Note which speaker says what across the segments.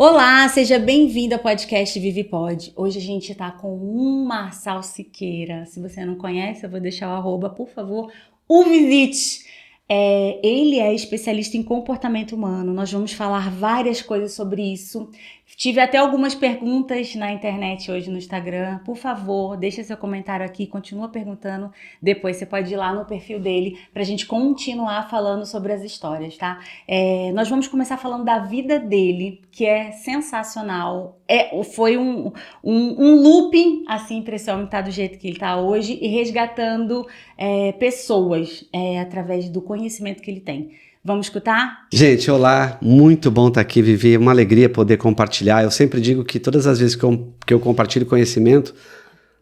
Speaker 1: Olá, seja bem-vindo ao podcast ViviPod. Hoje a gente tá com um Marçal Siqueira. Se você não conhece, eu vou deixar o arroba, por favor, o visite. Ele é especialista em comportamento humano. Nós vamos falar várias coisas sobre isso. Tive até algumas perguntas na internet hoje no Instagram. Por favor, deixa seu comentário aqui, continua perguntando. Depois você pode ir lá no perfil dele pra gente continuar falando sobre as histórias, tá? Nós vamos começar falando da vida dele, que é sensacional. Foi um looping, assim, pra esse homem estar do jeito que ele tá hoje e resgatando pessoas através do conhecimento que ele tem. Vamos escutar?
Speaker 2: Gente, olá, muito bom estar aqui, Vivi, é uma alegria poder compartilhar. Eu sempre digo que todas as vezes que eu compartilho conhecimento,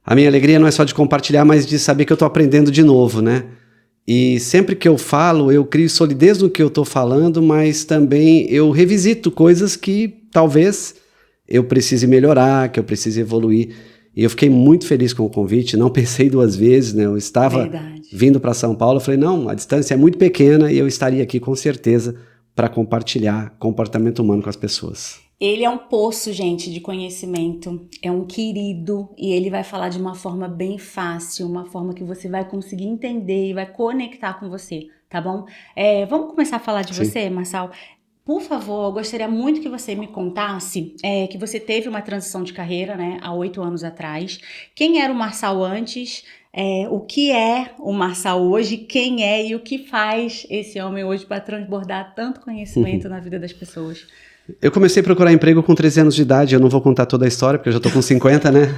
Speaker 2: a minha alegria não é só de compartilhar, mas de saber que eu estou aprendendo de novo, né? E sempre que eu falo, eu crio solidez no que eu estou falando, mas também eu revisito coisas que talvez eu precise melhorar, que eu precise evoluir. E eu fiquei muito feliz com o convite, não pensei duas vezes, né? Eu estava vindo para São Paulo, eu falei, não, a distância é muito pequena e eu estaria aqui com certeza para compartilhar comportamento humano com as pessoas.
Speaker 1: Ele é um poço, gente, de conhecimento, é um querido e ele vai falar de uma forma bem fácil, uma forma que você vai conseguir entender e vai conectar com você, tá bom? Vamos começar a falar de você, Marçal? Por favor, eu gostaria muito que você me contasse que você teve uma transição de carreira, né, há 8 anos atrás. Quem era o Marçal antes? O que é o Marçal hoje? Quem é e o que faz esse homem hoje para transbordar tanto conhecimento na vida das pessoas?
Speaker 2: Eu comecei a procurar emprego com 13 anos de idade, eu não vou contar toda a história, porque eu já estou com 50, né?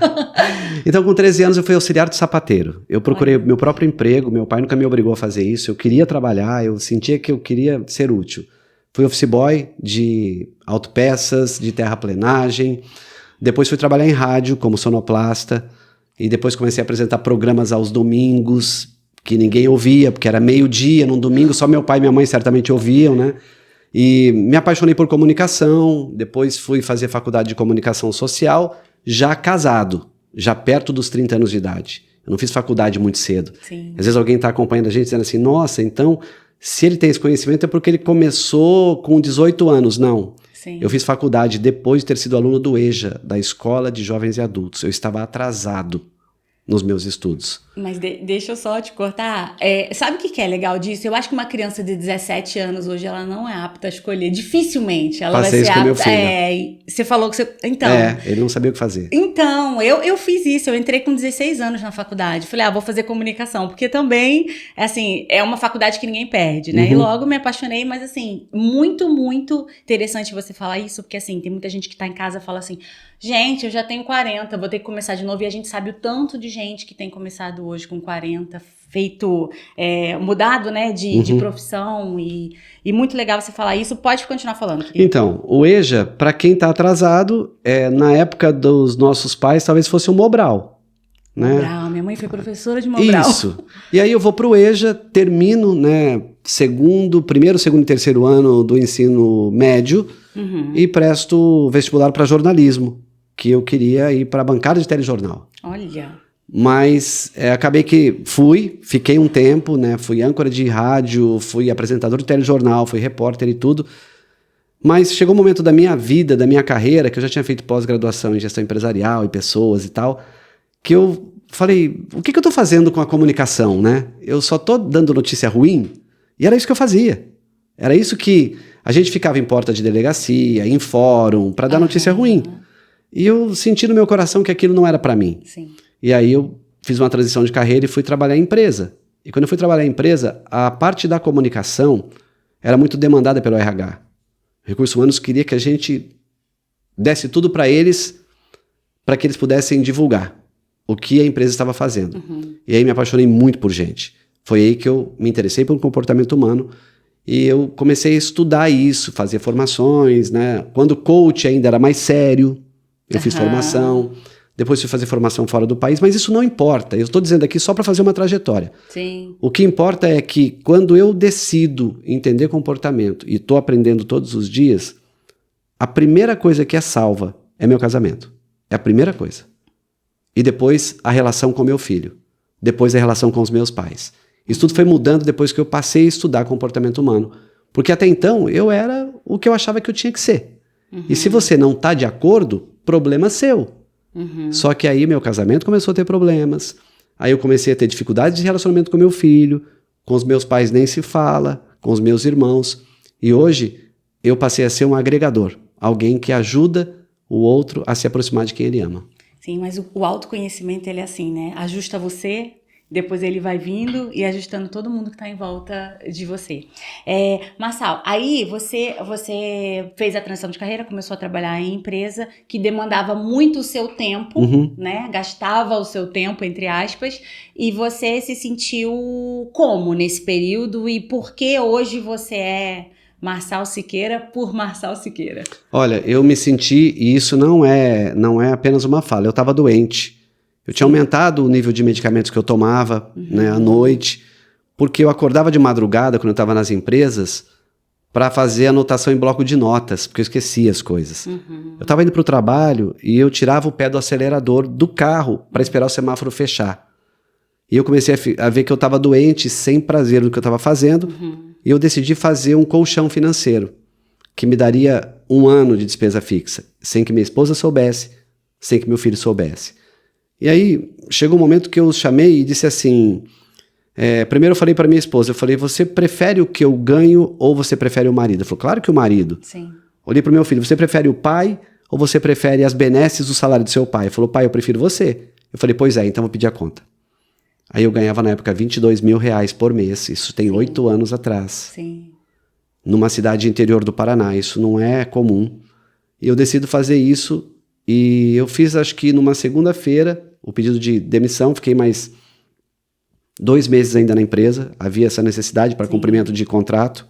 Speaker 2: Então, com 13 anos, eu fui auxiliar de sapateiro. Eu procurei meu próprio emprego, meu pai nunca me obrigou a fazer isso, eu queria trabalhar, eu sentia que eu queria ser útil. Fui office boy de autopeças, de terraplenagem, depois fui trabalhar em rádio como sonoplasta, e depois comecei a apresentar programas aos domingos, que ninguém ouvia, porque era meio-dia, num domingo, só meu pai e minha mãe certamente ouviam, né? E me apaixonei por comunicação, depois fui fazer faculdade de comunicação social, já casado, já perto dos 30 anos de idade. Eu não fiz faculdade muito cedo.
Speaker 1: Sim.
Speaker 2: Às vezes alguém está acompanhando a gente dizendo assim, nossa, então, se ele tem esse conhecimento é porque ele começou com 18 anos. Não.
Speaker 1: Sim.
Speaker 2: Eu fiz faculdade depois de ter sido aluno do EJA, da Escola de Jovens e Adultos. Eu estava atrasado nos meus estudos.
Speaker 1: Mas deixa eu só te cortar. Sabe o que é legal disso? Eu acho que uma criança de 17 anos hoje, ela não é apta a escolher. Dificilmente ela
Speaker 2: Passei
Speaker 1: vai ser
Speaker 2: isso com meu
Speaker 1: apta.
Speaker 2: filho.
Speaker 1: Você falou que você... Então...
Speaker 2: ele não sabia o que fazer.
Speaker 1: Então, eu fiz isso. Eu entrei com 16 anos na faculdade. Falei, vou fazer comunicação. Porque também, assim, é uma faculdade que ninguém perde, né?
Speaker 2: Uhum.
Speaker 1: E logo me apaixonei. Mas, assim, muito, muito interessante você falar isso. Porque, assim, tem muita gente que tá em casa e fala assim... Gente, eu já tenho 40, vou ter que começar de novo. E a gente sabe o tanto de gente que tem começado hoje com 40, mudado, né, de profissão. E muito legal você falar isso. Pode continuar falando, querido.
Speaker 2: Então, o EJA, para quem está atrasado, na época dos nossos pais, talvez fosse um Mobral. Né?
Speaker 1: Mobral, minha mãe foi professora de Mobral.
Speaker 2: Isso. E aí eu vou para o EJA, termino, né, primeiro, segundo e terceiro ano do ensino médio e presto vestibular para jornalismo, que eu queria ir para a bancada de telejornal.
Speaker 1: Olha.
Speaker 2: Mas acabei que fiquei um tempo, né, fui âncora de rádio, fui apresentador de telejornal, fui repórter e tudo. Mas chegou um momento da minha vida, da minha carreira, que eu já tinha feito pós-graduação em gestão empresarial e pessoas e tal, que eu falei, o que eu tô fazendo com a comunicação, né? Eu só tô dando notícia ruim, e era isso que eu fazia. Era isso que a gente ficava em porta de delegacia, em fórum, para dar notícia ruim. E eu senti no meu coração que aquilo não era para mim.
Speaker 1: Sim.
Speaker 2: E aí eu fiz uma transição de carreira e fui trabalhar em empresa. E quando eu fui trabalhar em empresa, a parte da comunicação era muito demandada pelo RH. O Recursos Humanos queria que a gente desse tudo para eles, para que eles pudessem divulgar o que a empresa estava fazendo. E aí me apaixonei muito por gente. Foi aí que eu me interessei pelo comportamento humano e eu comecei a estudar isso, fazer formações, né? Quando o coach ainda era mais sério, eu fiz formação. Depois fui fazer formação fora do país, mas isso não importa. Eu estou dizendo aqui só para fazer uma trajetória.
Speaker 1: Sim.
Speaker 2: O que importa é que quando eu decido entender comportamento e estou aprendendo todos os dias, a primeira coisa que é salva é meu casamento. É a primeira coisa. E depois a relação com meu filho. Depois a relação com os meus pais. Isso tudo foi mudando depois que eu passei a estudar comportamento humano. Porque até então eu era o que eu achava que eu tinha que ser. E se você não tá de acordo, problema seu. Só que aí meu casamento começou a ter problemas. Aí eu comecei a ter dificuldades de relacionamento com meu filho, com os meus pais nem se fala, com os meus irmãos. E hoje eu passei a ser um agregador, alguém que ajuda o outro a se aproximar de quem ele ama.
Speaker 1: Sim, mas o autoconhecimento, ele é assim, né? Ajusta você, depois ele vai vindo e ajustando todo mundo que está em volta de você. Marçal, aí você fez a transição de carreira, começou a trabalhar em empresa que demandava muito o seu tempo, né? Gastava o seu tempo, entre aspas, e você se sentiu como nesse período e por que hoje você é Marçal Siqueira por Marçal Siqueira?
Speaker 2: Olha, eu me senti, e isso não é apenas uma fala, eu estava doente. Eu tinha aumentado o nível de medicamentos que eu tomava, né, à noite, porque eu acordava de madrugada, quando eu estava nas empresas, para fazer anotação em bloco de notas, porque eu esquecia as coisas. Eu estava indo para o trabalho e eu tirava o pé do acelerador do carro para esperar o semáforo fechar. E eu comecei a ver que eu estava doente, sem prazer no que eu estava fazendo, e eu decidi fazer um colchão financeiro, que me daria 1 ano de despesa fixa, sem que minha esposa soubesse, sem que meu filho soubesse. E aí, chegou um momento que eu chamei e disse assim, primeiro eu falei para minha esposa, eu falei, você prefere o que eu ganho ou você prefere o marido? Ela falou, claro que o marido.
Speaker 1: Sim.
Speaker 2: Olhei para o meu filho, você prefere o pai ou você prefere as benesses do salário do seu pai? Ele falou, pai, eu prefiro você. Eu falei, pois é, então vou pedir a conta. Aí eu ganhava na época R$22 mil por mês, isso tem 8 anos atrás.
Speaker 1: Sim.
Speaker 2: Numa cidade interior do Paraná, isso não é comum. E eu decido fazer isso e eu fiz, acho que numa segunda-feira, o pedido de demissão, fiquei mais 2 meses ainda na empresa, havia essa necessidade para cumprimento de contrato.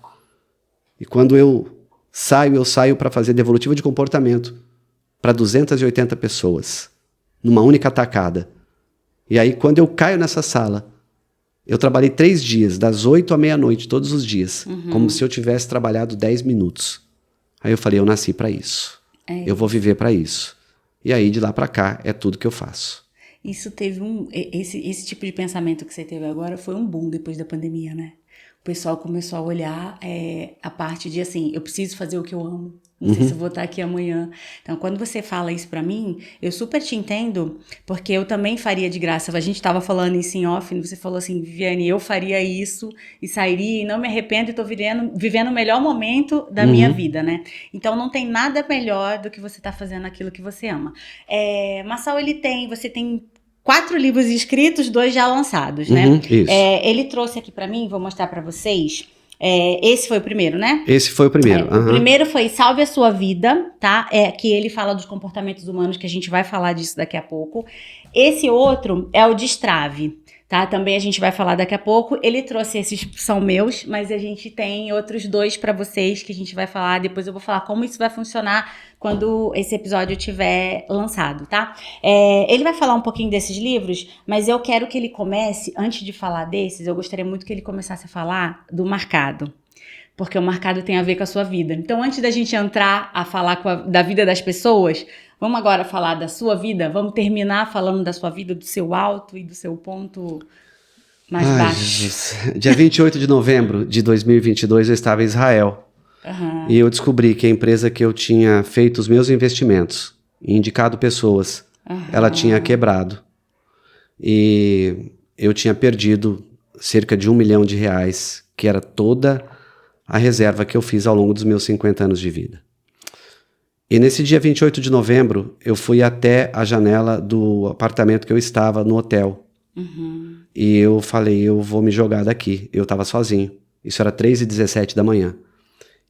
Speaker 2: E quando eu saio para fazer devolutiva de comportamento para 280 pessoas, numa única tacada. E aí, quando eu caio nessa sala, eu trabalhei 3 dias, das 8 à meia-noite, todos os dias, como se eu tivesse trabalhado 10 minutos. Aí eu falei, eu nasci para isso. Eu vou viver para isso. E aí, de lá para cá, é tudo que eu faço.
Speaker 1: Isso teve esse tipo de pensamento que você teve agora foi um boom depois da pandemia, né? O pessoal começou a olhar a parte de assim, eu preciso fazer o que eu amo. Não sei se eu vou estar aqui amanhã. Então, quando você fala isso pra mim, eu super te entendo, porque eu também faria de graça. A gente tava falando isso em off, você falou assim, Viviane, eu faria isso e sairia e não me arrependo e tô vivendo o melhor momento da minha vida, né? Então, não tem nada melhor do que você tá fazendo aquilo que você ama. Marçal, você tem 4 livros escritos, 2 já lançados, né?
Speaker 2: Isso.
Speaker 1: Ele trouxe aqui pra mim, vou mostrar pra vocês. Esse foi o primeiro, né?
Speaker 2: Esse foi o primeiro.
Speaker 1: O primeiro foi Salve a Sua Vida, tá? Que ele fala dos comportamentos humanos, que a gente vai falar disso daqui a pouco. Esse outro é o Destrave, tá? Também a gente vai falar daqui a pouco. Ele trouxe esses, são meus, mas a gente tem outros 2 para vocês que a gente vai falar. Depois eu vou falar como isso vai funcionar quando esse episódio estiver lançado, tá? Ele vai falar um pouquinho desses livros, mas eu quero que ele comece, antes de falar desses, eu gostaria muito que ele começasse a falar do Marcado. Porque o Marcado tem a ver com a sua vida. Então, antes da gente entrar a falar da vida das pessoas, vamos agora falar da sua vida? Vamos terminar falando da sua vida, do seu alto e do seu ponto mais baixo.
Speaker 2: Jesus. Dia 28 de novembro de 2022, eu estava em Israel. E eu descobri que a empresa que eu tinha feito os meus investimentos e indicado pessoas, ela tinha quebrado. E eu tinha perdido cerca de R$1 milhão, que era toda a reserva que eu fiz ao longo dos meus 50 anos de vida. E nesse dia 28 de novembro, eu fui até a janela do apartamento que eu estava no hotel. E eu falei, eu vou me jogar daqui. Eu estava sozinho. Isso era 3h17 da manhã.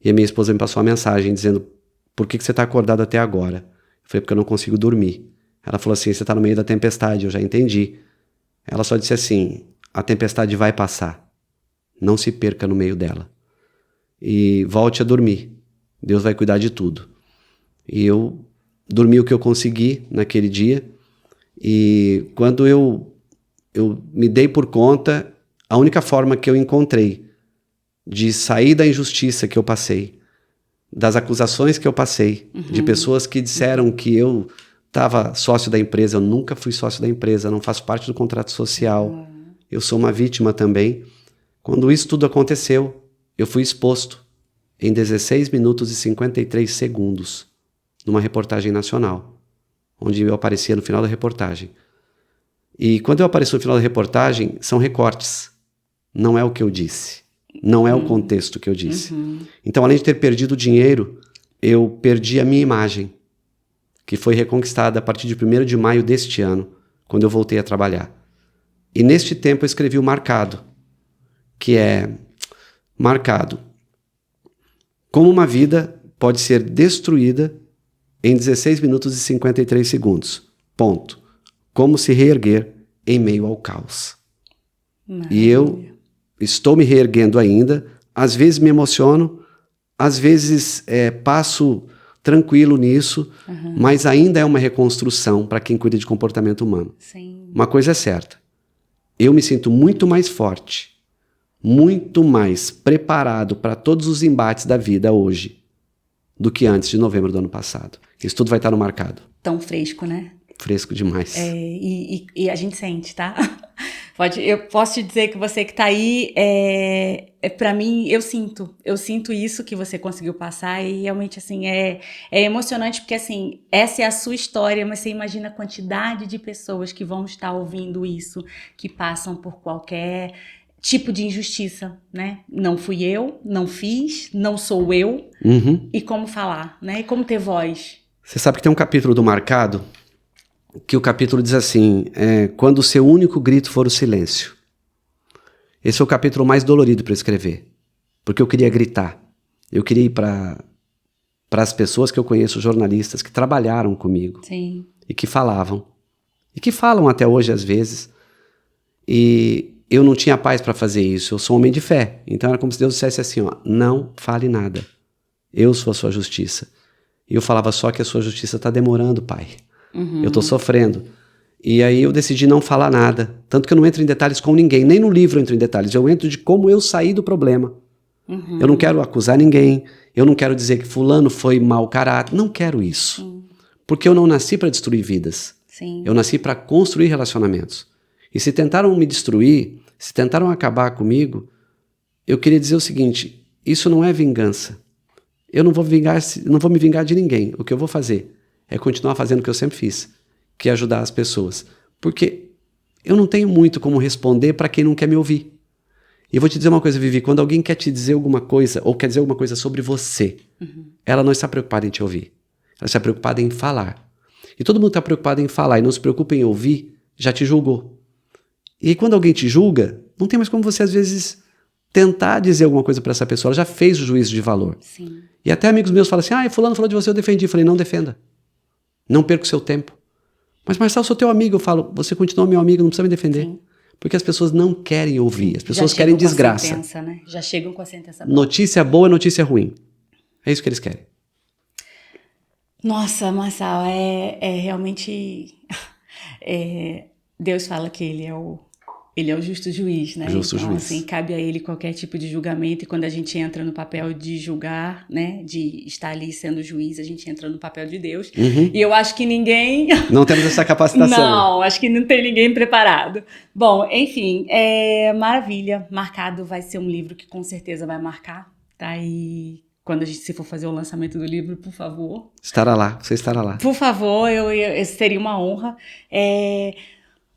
Speaker 2: E a minha esposa me passou uma mensagem dizendo, por que você está acordado até agora? Eu falei, porque eu não consigo dormir. Ela falou assim, você está no meio da tempestade, eu já entendi. Ela só disse assim, a tempestade vai passar. Não se perca no meio dela. E volte a dormir. Deus vai cuidar de tudo. E eu dormi o que eu consegui naquele dia. E quando eu me dei por conta, a única forma que eu encontrei de sair da injustiça que eu passei, das acusações que eu passei, de pessoas que disseram que eu estava sócio da empresa, eu nunca fui sócio da empresa, não faço parte do contrato social, eu sou uma vítima também. Quando isso tudo aconteceu, eu fui exposto em 16 minutos e 53 segundos numa reportagem nacional, onde eu aparecia no final da reportagem. E quando eu apareço no final da reportagem, são recortes. Não é o que eu disse. Não é o contexto que eu disse. Então, além de ter perdido dinheiro, eu perdi a minha imagem, que foi reconquistada a partir de 1º de maio deste ano, quando eu voltei a trabalhar. E neste tempo eu escrevi o Marcado, que é marcado. Como uma vida pode ser destruída em 16 minutos e 53 segundos. Ponto. Como se reerguer em meio ao caos.
Speaker 1: Maravilha.
Speaker 2: E eu estou me reerguendo ainda, às vezes me emociono, às vezes passo tranquilo nisso, mas ainda é uma reconstrução para quem cuida de comportamento humano.
Speaker 1: Sim.
Speaker 2: Uma coisa é certa, eu me sinto muito mais forte, muito mais preparado para todos os embates da vida hoje do que antes de novembro do ano passado. Isso tudo vai estar no Marcado.
Speaker 1: Tão fresco, né?
Speaker 2: Fresco demais.
Speaker 1: E a gente sente, tá? Eu posso te dizer que você que tá aí, pra mim, eu sinto isso que você conseguiu passar e realmente, assim, é emocionante porque, assim, essa é a sua história, mas você imagina a quantidade de pessoas que vão estar ouvindo isso, que passam por qualquer tipo de injustiça, né? Não fui eu, não fiz, não sou eu, e como falar, né? E como ter voz.
Speaker 2: Você sabe que tem um capítulo do Marcado que o capítulo diz assim, quando o seu único grito for o silêncio. Esse é o capítulo mais dolorido para escrever, porque eu queria gritar. Eu queria ir para as pessoas que eu conheço, jornalistas, que trabalharam comigo.
Speaker 1: Sim.
Speaker 2: E que falavam. E que falam até hoje, às vezes. E eu não tinha paz para fazer isso. Eu sou um homem de fé. Então era como se Deus dissesse assim, ó, não fale nada. Eu sou a sua justiça. E eu falava só que a sua justiça está demorando, pai. Eu estou sofrendo. E aí eu decidi não falar nada. Tanto que eu não entro em detalhes com ninguém. Nem no livro eu entro em detalhes. Eu entro de como eu saí do problema. Eu não quero acusar ninguém. Eu não quero dizer que fulano foi mau caráter. Não quero isso. Porque eu não nasci para destruir vidas.
Speaker 1: Sim.
Speaker 2: Eu nasci para construir relacionamentos. E se tentaram me destruir, se tentaram acabar comigo, eu queria dizer o seguinte, isso não é vingança. Eu não vou me vingar de ninguém. O que eu vou fazer é continuar fazendo o que eu sempre fiz, que é ajudar as pessoas. Porque eu não tenho muito como responder para quem não quer me ouvir. E eu vou te dizer uma coisa, Vivi, quando alguém quer te dizer alguma coisa, ou quer dizer alguma coisa sobre você, ela não está preocupada em te ouvir. Ela está preocupada em falar. E todo mundo está preocupado em falar e não se preocupa em ouvir, já te julgou. E quando alguém te julga, não tem mais como você, às vezes, tentar dizer alguma coisa para essa pessoa. Ela já fez o juízo de valor.
Speaker 1: Sim.
Speaker 2: E até amigos meus falam assim, fulano falou de você, eu defendi. Eu falei, não defenda. Não perca o seu tempo. Mas Marcelo, sou teu amigo. Eu falo, você continua meu amigo, não precisa me defender.
Speaker 1: Sim.
Speaker 2: Porque as pessoas não querem ouvir. As pessoas
Speaker 1: Já
Speaker 2: querem
Speaker 1: chegam com a
Speaker 2: desgraça.
Speaker 1: sentença, né? Já chegam com a sentença boa.
Speaker 2: Notícia boa é notícia ruim. É isso que eles querem.
Speaker 1: Nossa, Marçal, realmente... Deus fala que ele é o justo juiz, né?
Speaker 2: Justo
Speaker 1: então,
Speaker 2: juiz.
Speaker 1: assim, cabe a ele qualquer tipo de julgamento. E quando a gente entra no papel de julgar, né? De estar ali sendo juiz, a gente entra no papel de Deus. E eu acho que ninguém...
Speaker 2: Não temos essa capacitação.
Speaker 1: Não, acho que não tem ninguém preparado. Bom, enfim, maravilha. Marcado vai ser um livro que com certeza vai marcar, tá? E quando se for fazer o lançamento do livro, por favor.
Speaker 2: Estará lá, você estará lá.
Speaker 1: Por favor, seria uma honra.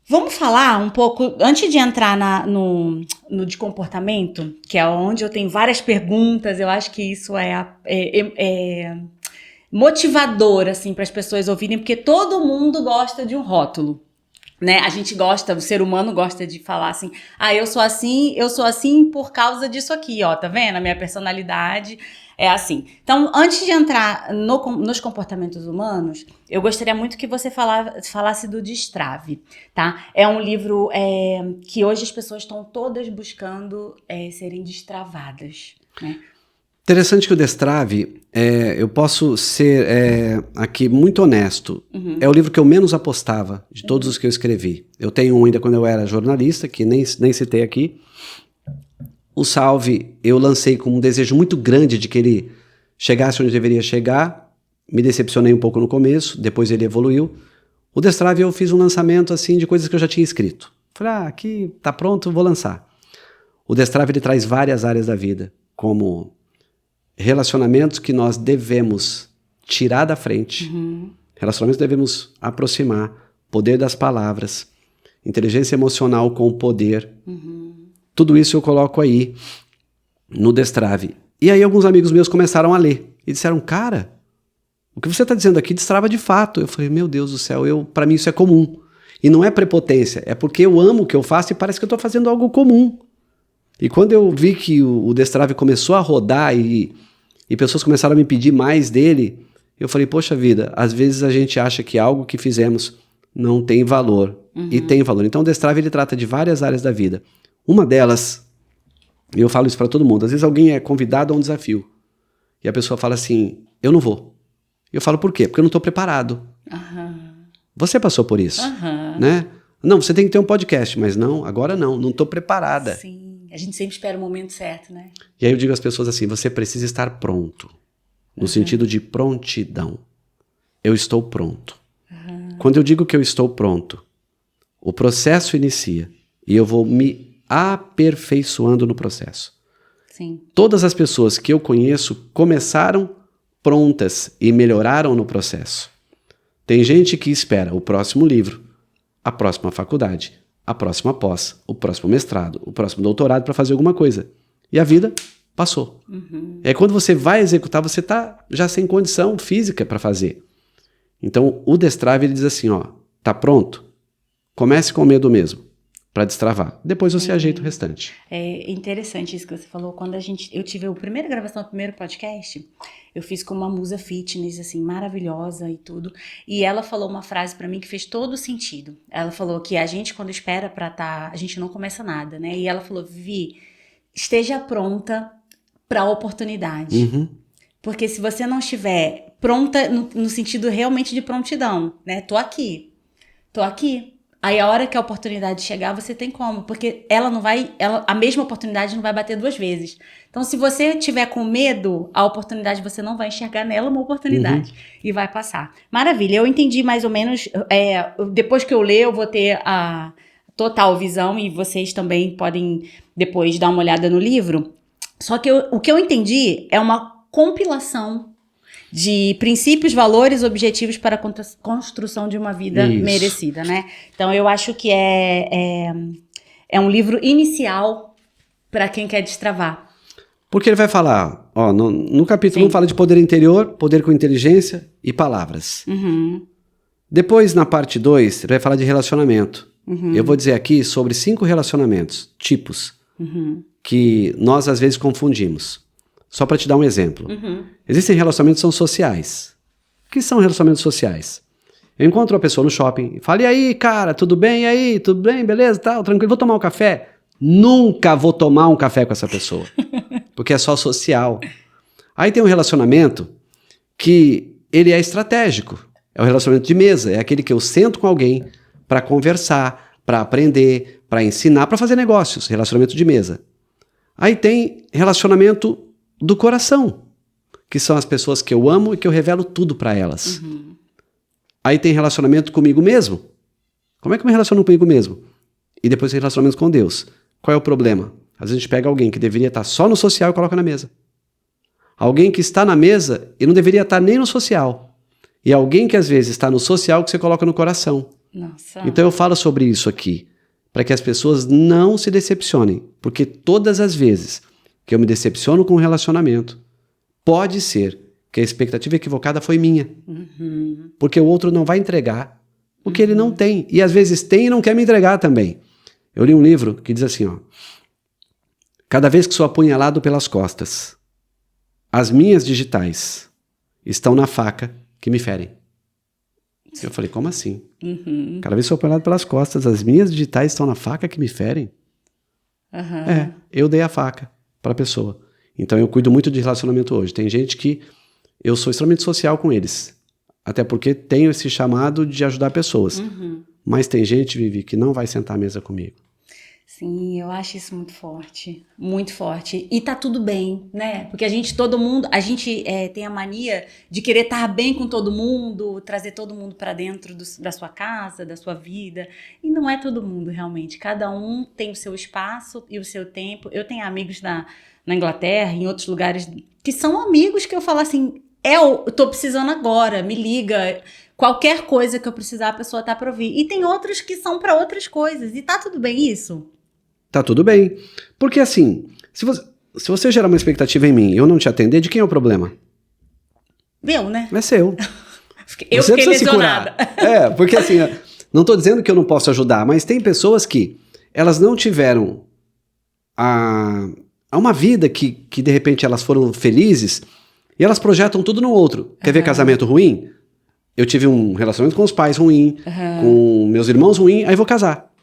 Speaker 1: Vamos falar um pouco, antes de entrar no de comportamento, que é onde eu tenho várias perguntas, eu acho que isso é motivador, assim, para as pessoas ouvirem, porque todo mundo gosta de um rótulo, né? A gente gosta, o ser humano gosta de falar assim, eu sou assim por causa disso aqui, ó, tá vendo? A minha personalidade é assim. Então, antes de entrar nos comportamentos humanos, eu gostaria muito que você falasse do Destrave, tá? É um livro que hoje as pessoas estão todas buscando serem destravadas, né?
Speaker 2: Interessante que o Destrave, eu posso ser aqui muito honesto, é o livro que eu menos apostava de todos os que eu escrevi. Eu tenho um ainda quando eu era jornalista, que nem citei aqui. O Salve eu lancei com um desejo muito grande de que ele chegasse onde deveria chegar, me decepcionei um pouco no começo, depois ele evoluiu. O Destrave eu fiz um lançamento assim de coisas que eu já tinha escrito. Falei, aqui tá pronto, vou lançar. O Destrave ele traz várias áreas da vida, como relacionamentos que nós devemos tirar da frente. Relacionamentos devemos aproximar. Poder das palavras. Inteligência emocional com o poder. Tudo isso eu coloco aí no Destrave. E aí alguns amigos meus começaram a ler. E disseram, cara, o que você está dizendo aqui destrava de fato. Eu falei, meu Deus do céu, para mim isso é comum. E não é prepotência, é porque eu amo o que eu faço e parece que eu estou fazendo algo comum. E quando eu vi que o Destrave começou a rodar e pessoas começaram a me pedir mais dele, eu falei, poxa vida, às vezes a gente acha que algo que fizemos não tem valor. E tem valor. Então o Destrave ele trata de várias áreas da vida. Uma delas, e eu falo isso para todo mundo, às vezes alguém é convidado a um desafio. E a pessoa fala assim, eu não vou. Eu falo, por quê? Porque eu não estou preparado. Você passou por isso, né? Não, você tem que ter um podcast, mas não, agora não estou preparada.
Speaker 1: Sim, a gente sempre espera o momento certo, né?
Speaker 2: E aí eu digo às pessoas assim, você precisa estar pronto, no sentido de prontidão. Eu estou pronto. Quando eu digo que eu estou pronto, o processo inicia e eu vou me aperfeiçoando no processo.
Speaker 1: Sim.
Speaker 2: Todas as pessoas que eu conheço começaram prontas e melhoraram no processo. Tem gente que espera o próximo livro, a próxima faculdade, a próxima pós, o próximo mestrado, o próximo doutorado para fazer alguma coisa. E a vida passou. É quando você vai executar, você está já sem condição física para fazer. Então, o Destrave ele diz assim, ó, tá pronto? Comece com medo mesmo, para destravar. Depois você ajeita o restante.
Speaker 1: É interessante isso que você falou. Quando eu tive a primeira gravação do primeiro podcast, eu fiz com uma musa fitness, assim, maravilhosa e tudo. E ela falou uma frase pra mim que fez todo sentido. Ela falou que a gente, quando espera pra estar, a gente não começa nada, né? E ela falou, Vivi, esteja pronta pra oportunidade. Porque se você não estiver pronta no sentido realmente de prontidão, né? Tô aqui. Aí a hora que a oportunidade chegar, você tem como, porque a mesma oportunidade não vai bater 2 vezes. Então, se você tiver com medo, a oportunidade você não vai enxergar nela uma oportunidade e vai passar. Maravilha, eu entendi mais ou menos, depois que eu ler, eu vou ter a total visão e vocês também podem depois dar uma olhada no livro. Só que o que eu entendi é uma compilação de princípios, valores, objetivos para a construção de uma vida merecida, né? Então, eu acho que é um livro inicial para quem quer destravar.
Speaker 2: Porque ele vai falar, ó, no capítulo 1 fala de poder interior, poder com inteligência e palavras. Depois, na parte 2, ele vai falar de relacionamento. Eu vou dizer aqui sobre 5 relacionamentos, tipos, que nós às vezes confundimos. Só para te dar um exemplo. Existem relacionamentos que são sociais. O que são relacionamentos sociais? Eu encontro uma pessoa no shopping e falo, e aí, cara, tudo bem? E aí, tudo bem? Beleza? Tal, tranquilo, vou tomar um café? Nunca vou tomar um café com essa pessoa. Porque é só social. Aí tem um relacionamento que ele é estratégico. É o relacionamento de mesa. É aquele que eu sento com alguém para conversar, para aprender, para ensinar, para fazer negócios. Relacionamento de mesa. Aí tem relacionamento do coração, que são as pessoas que eu amo e que eu revelo tudo para elas. Aí tem relacionamento comigo mesmo. Como é que eu me relaciono comigo mesmo? E depois tem relacionamento com Deus. Qual é o problema? Às vezes a gente pega alguém que deveria estar só no social e coloca na mesa. Alguém que está na mesa e não deveria estar nem no social. E alguém que às vezes está no social que você coloca no coração.
Speaker 1: Nossa.
Speaker 2: Então eu falo sobre isso aqui, para que as pessoas não se decepcionem. Porque todas as vezes que eu me decepciono com um relacionamento, pode ser que a expectativa equivocada foi minha. Porque o outro não vai entregar o que ele não tem. E às vezes tem e não quer me entregar também. Eu li um livro que diz assim, ó, cada vez que sou apunhalado pelas costas, as minhas digitais estão na faca que me ferem. Eu falei, como assim? Cada vez que sou apunhalado pelas costas, as minhas digitais estão na faca que me ferem? Eu dei a faca para a pessoa. Então eu cuido muito de relacionamento hoje. Tem gente que eu sou extremamente social com eles. Até porque tenho esse chamado de ajudar pessoas. Mas tem gente, Vivi, que não vai sentar à mesa comigo.
Speaker 1: Sim, eu acho isso muito forte. Muito forte. E tá tudo bem, né? Porque a gente tem a mania de querer estar bem com todo mundo, trazer todo mundo para dentro da sua casa, da sua vida. E não é todo mundo, realmente. Cada um tem o seu espaço e o seu tempo. Eu tenho amigos na Inglaterra, em outros lugares, que são amigos que eu falo assim, eu tô precisando agora, me liga. Qualquer coisa que eu precisar, a pessoa tá pra ouvir. E tem outros que são pra outras coisas. E tá tudo bem isso?
Speaker 2: Tá tudo bem. Porque assim, se você gerar uma expectativa em mim e eu não te atender, de quem é o problema?
Speaker 1: Meu, né?
Speaker 2: É seu.
Speaker 1: Eu
Speaker 2: Você
Speaker 1: fiquei
Speaker 2: precisa se
Speaker 1: lesionada.
Speaker 2: curar. Porque assim, não tô dizendo que eu não posso ajudar, mas tem pessoas que elas não tiveram uma vida que de repente elas foram felizes e elas projetam tudo no outro. Quer ver casamento ruim? Eu tive um relacionamento com os pais ruim, com meus irmãos ruim, aí vou casar.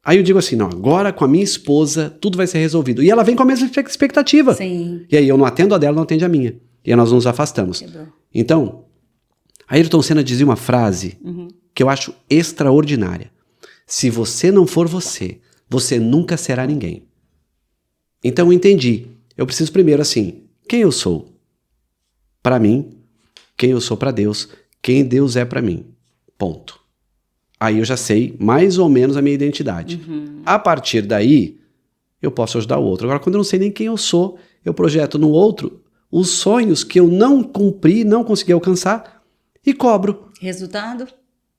Speaker 2: Aí eu digo assim, não, agora com a minha esposa tudo vai ser resolvido. E ela vem com a mesma expectativa.
Speaker 1: Sim.
Speaker 2: E aí eu não atendo a dela, não atende a minha. E aí nós nos afastamos.
Speaker 1: Quebrou.
Speaker 2: Então, Ayrton Senna dizia uma frase que eu acho extraordinária. Se você não for você, você nunca será ninguém. Então eu entendi. Eu preciso primeiro assim, quem eu sou? Para mim, quem eu sou para Deus, quem Deus é para mim. Ponto. Aí eu já sei mais ou menos a minha identidade. A partir daí, eu posso ajudar o outro. Agora, quando eu não sei nem quem eu sou, eu projeto no outro os sonhos que eu não cumpri, não consegui alcançar e cobro.
Speaker 1: Resultado?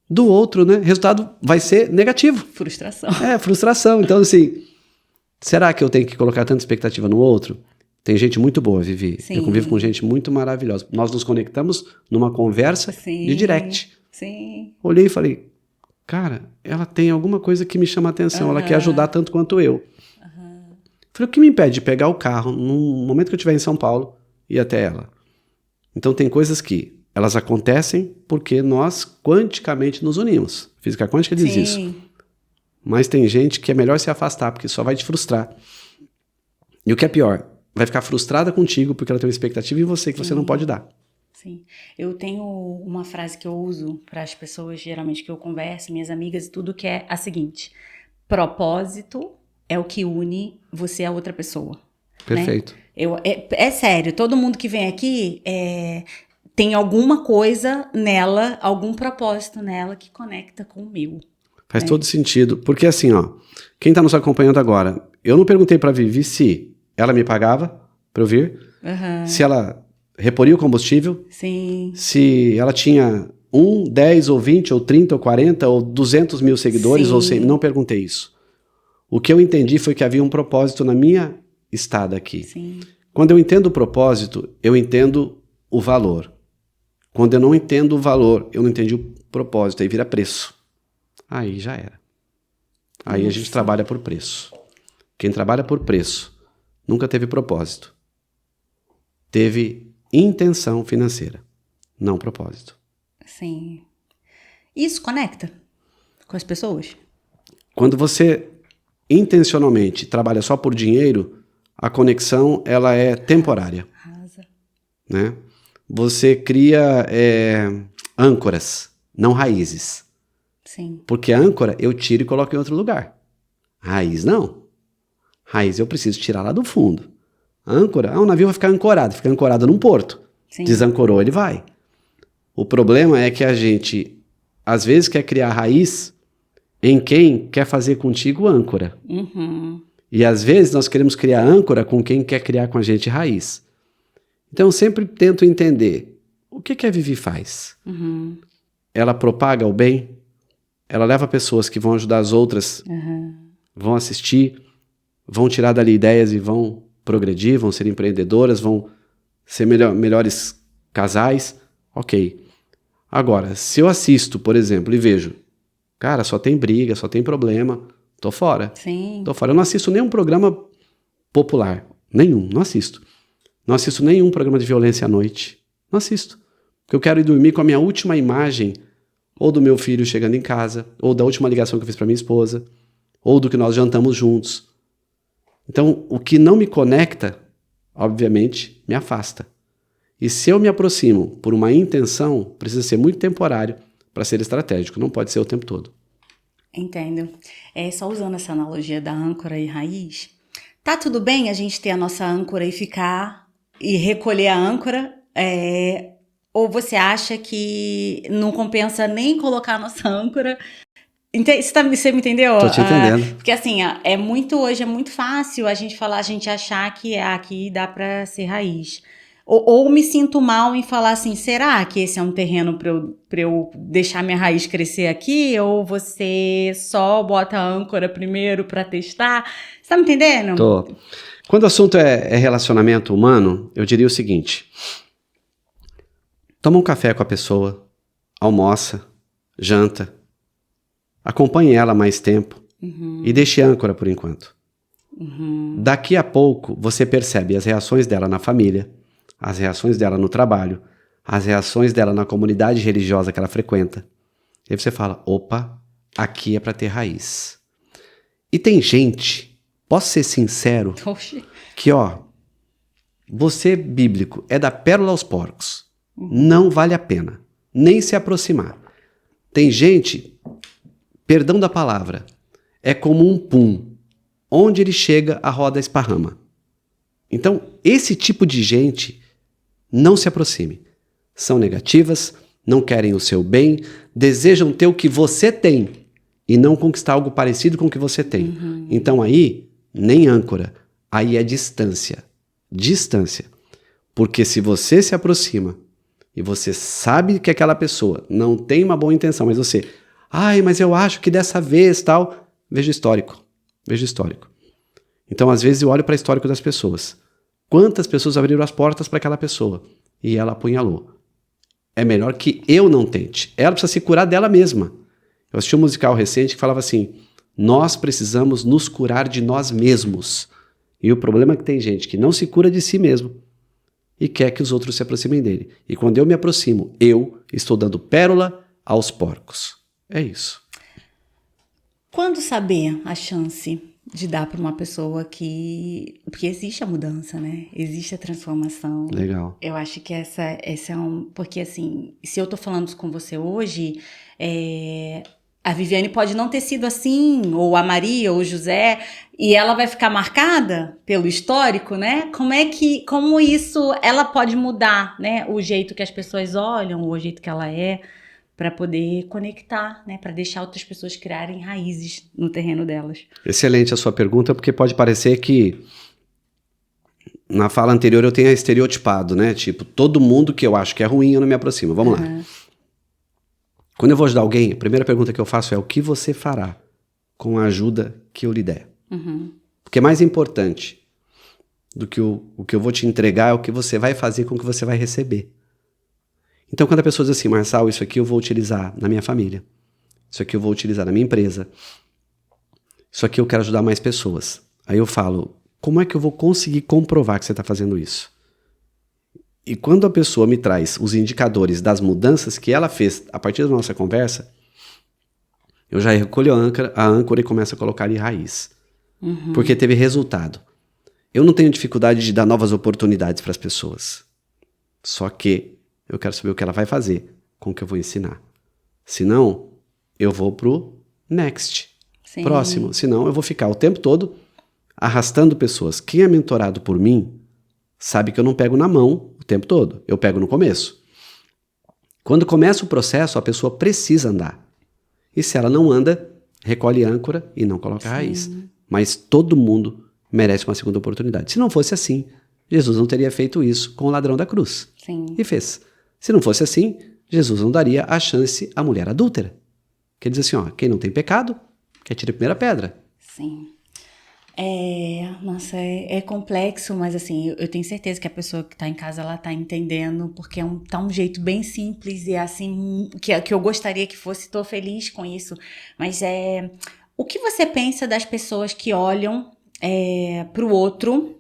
Speaker 2: Do outro, né? Resultado vai ser negativo.
Speaker 1: Frustração.
Speaker 2: Frustração. Então, assim, será que eu tenho que colocar tanta expectativa no outro? Tem gente muito boa, Vivi.
Speaker 1: Sim.
Speaker 2: Eu convivo com gente muito maravilhosa. Nós nos conectamos numa conversa de direct.
Speaker 1: Sim.
Speaker 2: Olhei e falei, cara, ela tem alguma coisa que me chama a atenção. Ela quer ajudar tanto quanto eu. Falei, o que me impede de pegar o carro no momento que eu estiver em São Paulo e ir até ela? Então tem coisas que elas acontecem porque nós quanticamente nos unimos. Física quântica diz isso. Mas tem gente que é melhor se afastar, porque só vai te frustrar. E o que é pior, vai ficar frustrada contigo porque ela tem uma expectativa em você que você não pode dar.
Speaker 1: Sim. Eu tenho uma frase que eu uso para as pessoas, geralmente, que eu converso, minhas amigas e tudo, que é a seguinte: propósito é o que une você a outra pessoa.
Speaker 2: Perfeito.
Speaker 1: Né? É sério, todo mundo que vem aqui tem alguma coisa nela, algum propósito nela que conecta com o meu.
Speaker 2: Faz todo sentido. Porque assim, ó, quem tá nos acompanhando agora, eu não perguntei pra Vivi se ela me pagava pra eu vir, se ela reporia o combustível,
Speaker 1: Sim.
Speaker 2: se ela tinha 1, 10 ou 20 ou 30 ou 40 ou 200 mil seguidores, ou 100, não perguntei isso. O que eu entendi foi que havia um propósito na minha estada aqui.
Speaker 1: Sim.
Speaker 2: Quando eu entendo o propósito, eu entendo o valor. Quando eu não entendo o valor, eu não entendi o propósito, aí vira preço. Aí já era. Aí a gente trabalha por preço. Quem trabalha por preço nunca teve propósito. Teve intenção financeira, não propósito.
Speaker 1: Sim. Isso conecta com as pessoas?
Speaker 2: Quando você intencionalmente trabalha só por dinheiro, a conexão ela é temporária.
Speaker 1: Arrasa.
Speaker 2: Né? Você cria âncoras, não raízes.
Speaker 1: Sim.
Speaker 2: Porque a âncora eu tiro e coloco em outro lugar. Raiz não. Raiz eu preciso tirar lá do fundo. A âncora, o navio vai ficar ancorado, fica ancorado num porto.
Speaker 1: Sim.
Speaker 2: Desancorou, ele vai. O problema é que a gente, às vezes, quer criar raiz em quem quer fazer contigo âncora. E às vezes nós queremos criar âncora com quem quer criar com a gente raiz. Então eu sempre tento entender o que a Vivi faz. Ela propaga o bem, ela leva pessoas que vão ajudar as outras, vão assistir, vão tirar dali ideias e vão progredir, vão ser empreendedoras, vão ser melhores casais. Ok. Agora, se eu assisto, por exemplo, e vejo, cara, só tem briga, só tem problema, tô fora.
Speaker 1: Sim.
Speaker 2: Tô fora. Eu não assisto nenhum programa popular. Nenhum, não assisto. Não assisto nenhum programa de violência à noite. Não assisto. Porque eu quero ir dormir com a minha última imagem, ou do meu filho chegando em casa, ou da última ligação que eu fiz para minha esposa, ou do que nós jantamos juntos. Então, o que não me conecta, obviamente, me afasta. E se eu me aproximo por uma intenção, precisa ser muito temporário para ser estratégico. Não pode ser o tempo todo.
Speaker 1: Entendo. Só usando essa analogia da âncora e raiz, tá tudo bem a gente ter a nossa âncora e ficar e recolher a âncora? Ou você acha que não compensa nem colocar a nossa âncora? Você me entendeu?
Speaker 2: Tô te entendendo.
Speaker 1: Porque assim, hoje é muito fácil a gente achar que aqui dá pra ser raiz. Ou me sinto mal em falar assim, será que esse é um terreno para eu deixar minha raiz crescer aqui? Ou você só bota a âncora primeiro para testar? Você tá me entendendo?
Speaker 2: Tô. Quando o assunto é relacionamento humano, eu diria o seguinte: toma um café com a pessoa, almoça, janta, acompanhe ela mais tempo e deixe âncora por enquanto. Daqui a pouco você percebe as reações dela na família, as reações dela no trabalho, as reações dela na comunidade religiosa que ela frequenta. E aí você fala, opa, aqui é para ter raiz. E tem gente, posso ser sincero,
Speaker 1: Oxi.
Speaker 2: que você bíblico é da pérola aos porcos. Não vale a pena nem se aproximar. Tem gente, perdão da palavra, é como um pum. Onde ele chega, a roda esparrama. Então, esse tipo de gente, não se aproxime. São negativas, não querem o seu bem, desejam ter o que você tem e não conquistar algo parecido com o que você tem. Então aí, nem âncora, aí é distância. Distância. Porque se você se aproxima e você sabe que aquela pessoa não tem uma boa intenção, mas você, mas eu acho que dessa vez tal, veja o histórico. Veja o histórico. Então, às vezes, eu olho para o histórico das pessoas. Quantas pessoas abriram as portas para aquela pessoa? E ela apunhalou. É melhor que eu não tente. Ela precisa se curar dela mesma. Eu assisti um musical recente que falava assim, nós precisamos nos curar de nós mesmos. E o problema é que tem gente que não se cura de si mesmo e quer que os outros se aproximem dele. E quando eu me aproximo, eu estou dando pérola aos porcos. É isso.
Speaker 1: Quando saber a chance de dar para uma pessoa que... Porque existe a mudança, né? Existe a transformação.
Speaker 2: Legal.
Speaker 1: Eu acho que essa é um... Porque, assim, se eu tô falando com você hoje, a Viviane pode não ter sido assim, ou a Maria, ou o José, e ela vai ficar marcada pelo histórico, né? Como isso... Ela pode mudar, né? O jeito que as pessoas olham, o jeito que ela é, para poder conectar, né? Para deixar outras pessoas criarem raízes no terreno delas.
Speaker 2: Excelente a sua pergunta, porque pode parecer que na fala anterior eu tenha estereotipado, né? Tipo, todo mundo que eu acho que é ruim, eu não me aproximo. Vamos lá. Quando eu vou ajudar alguém, a primeira pergunta que eu faço é o que você fará com a ajuda que eu lhe der? Porque mais importante do que o que eu vou te entregar é o que você vai fazer com o que você vai receber. Então, quando a pessoa diz assim, Marçal, isso aqui eu vou utilizar na minha família, isso aqui eu vou utilizar na minha empresa, isso aqui eu quero ajudar mais pessoas. Aí eu falo, como é que eu vou conseguir comprovar que você está fazendo isso? E quando a pessoa me traz os indicadores das mudanças que ela fez a partir da nossa conversa, eu já recolho a âncora e começo a colocar em raiz. Porque teve resultado. Eu não tenho dificuldade de dar novas oportunidades para as pessoas. Só que eu quero saber o que ela vai fazer com o que eu vou ensinar. Senão, eu vou pro next. Sim. Próximo. Senão, eu vou ficar o tempo todo arrastando pessoas. Quem é mentorado por mim sabe que eu não pego na mão o tempo todo. Eu pego no começo. Quando começa o processo, a pessoa precisa andar. E se ela não anda, recolhe âncora e não coloca raiz. Mas todo mundo merece uma segunda oportunidade. Se não fosse assim, Jesus não teria feito isso com o ladrão da cruz.
Speaker 1: Sim.
Speaker 2: E fez. Se não fosse assim, Jesus não daria a chance à mulher adúltera. Que diz assim, quem não tem pecado, que atire a primeira pedra.
Speaker 1: Sim. Nossa, é complexo, mas assim, eu tenho certeza que a pessoa que tá em casa, ela tá entendendo, porque tá um jeito bem simples e assim, que eu gostaria que fosse, tô feliz com isso. Mas o que você pensa das pessoas que olham pro outro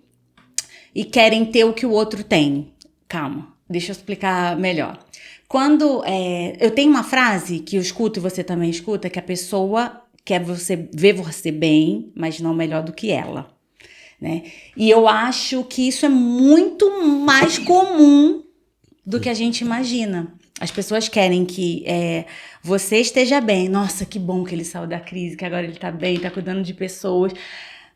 Speaker 1: e querem ter o que o outro tem? Calma, deixa eu explicar melhor. Quando eu tenho uma frase que eu escuto e você também escuta, que a pessoa quer ver você bem, mas não melhor do que ela, né? E eu acho que isso é muito mais comum do que a gente imagina. As pessoas querem que você esteja bem. Nossa, que bom que ele saiu da crise, que agora ele tá bem, tá cuidando de pessoas.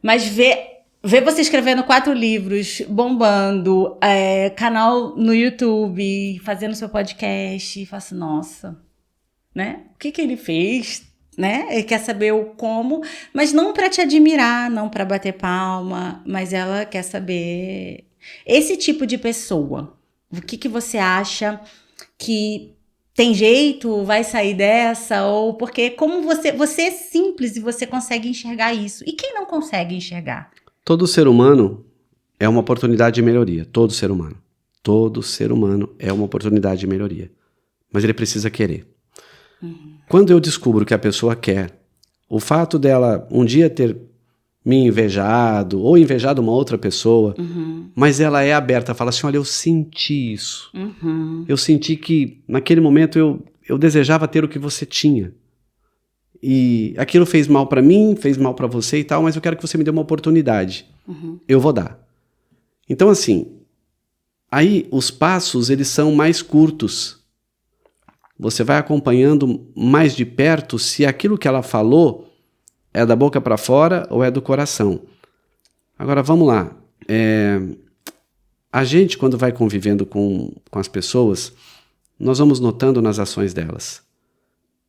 Speaker 1: Mas ver você escrevendo 4 livros, bombando, canal no YouTube, fazendo seu podcast, e fala assim, nossa, né? O que ele fez, né? Ele quer saber o como, mas não para te admirar, não para bater palma, mas ela quer saber. Esse tipo de pessoa, O que você acha que tem jeito, vai sair dessa? Ou porque como você é simples e você consegue enxergar isso. E quem não consegue enxergar?
Speaker 2: Todo ser humano é uma oportunidade de melhoria. Todo ser humano. Todo ser humano é uma oportunidade de melhoria. Mas ele precisa querer. Quando eu descubro que a pessoa quer, o fato dela um dia ter me invejado ou invejado uma outra pessoa, mas ela é aberta, fala assim, olha, eu senti isso. Eu senti que naquele momento eu desejava ter o que você tinha. E aquilo fez mal pra mim, fez mal pra você e tal, mas eu quero que você me dê uma oportunidade. Eu vou dar. Então assim, aí os passos eles são mais curtos. Você vai acompanhando mais de perto se aquilo que ela falou é da boca para fora ou é do coração. Agora, vamos lá. A gente, quando vai convivendo com as pessoas, nós vamos notando nas ações delas.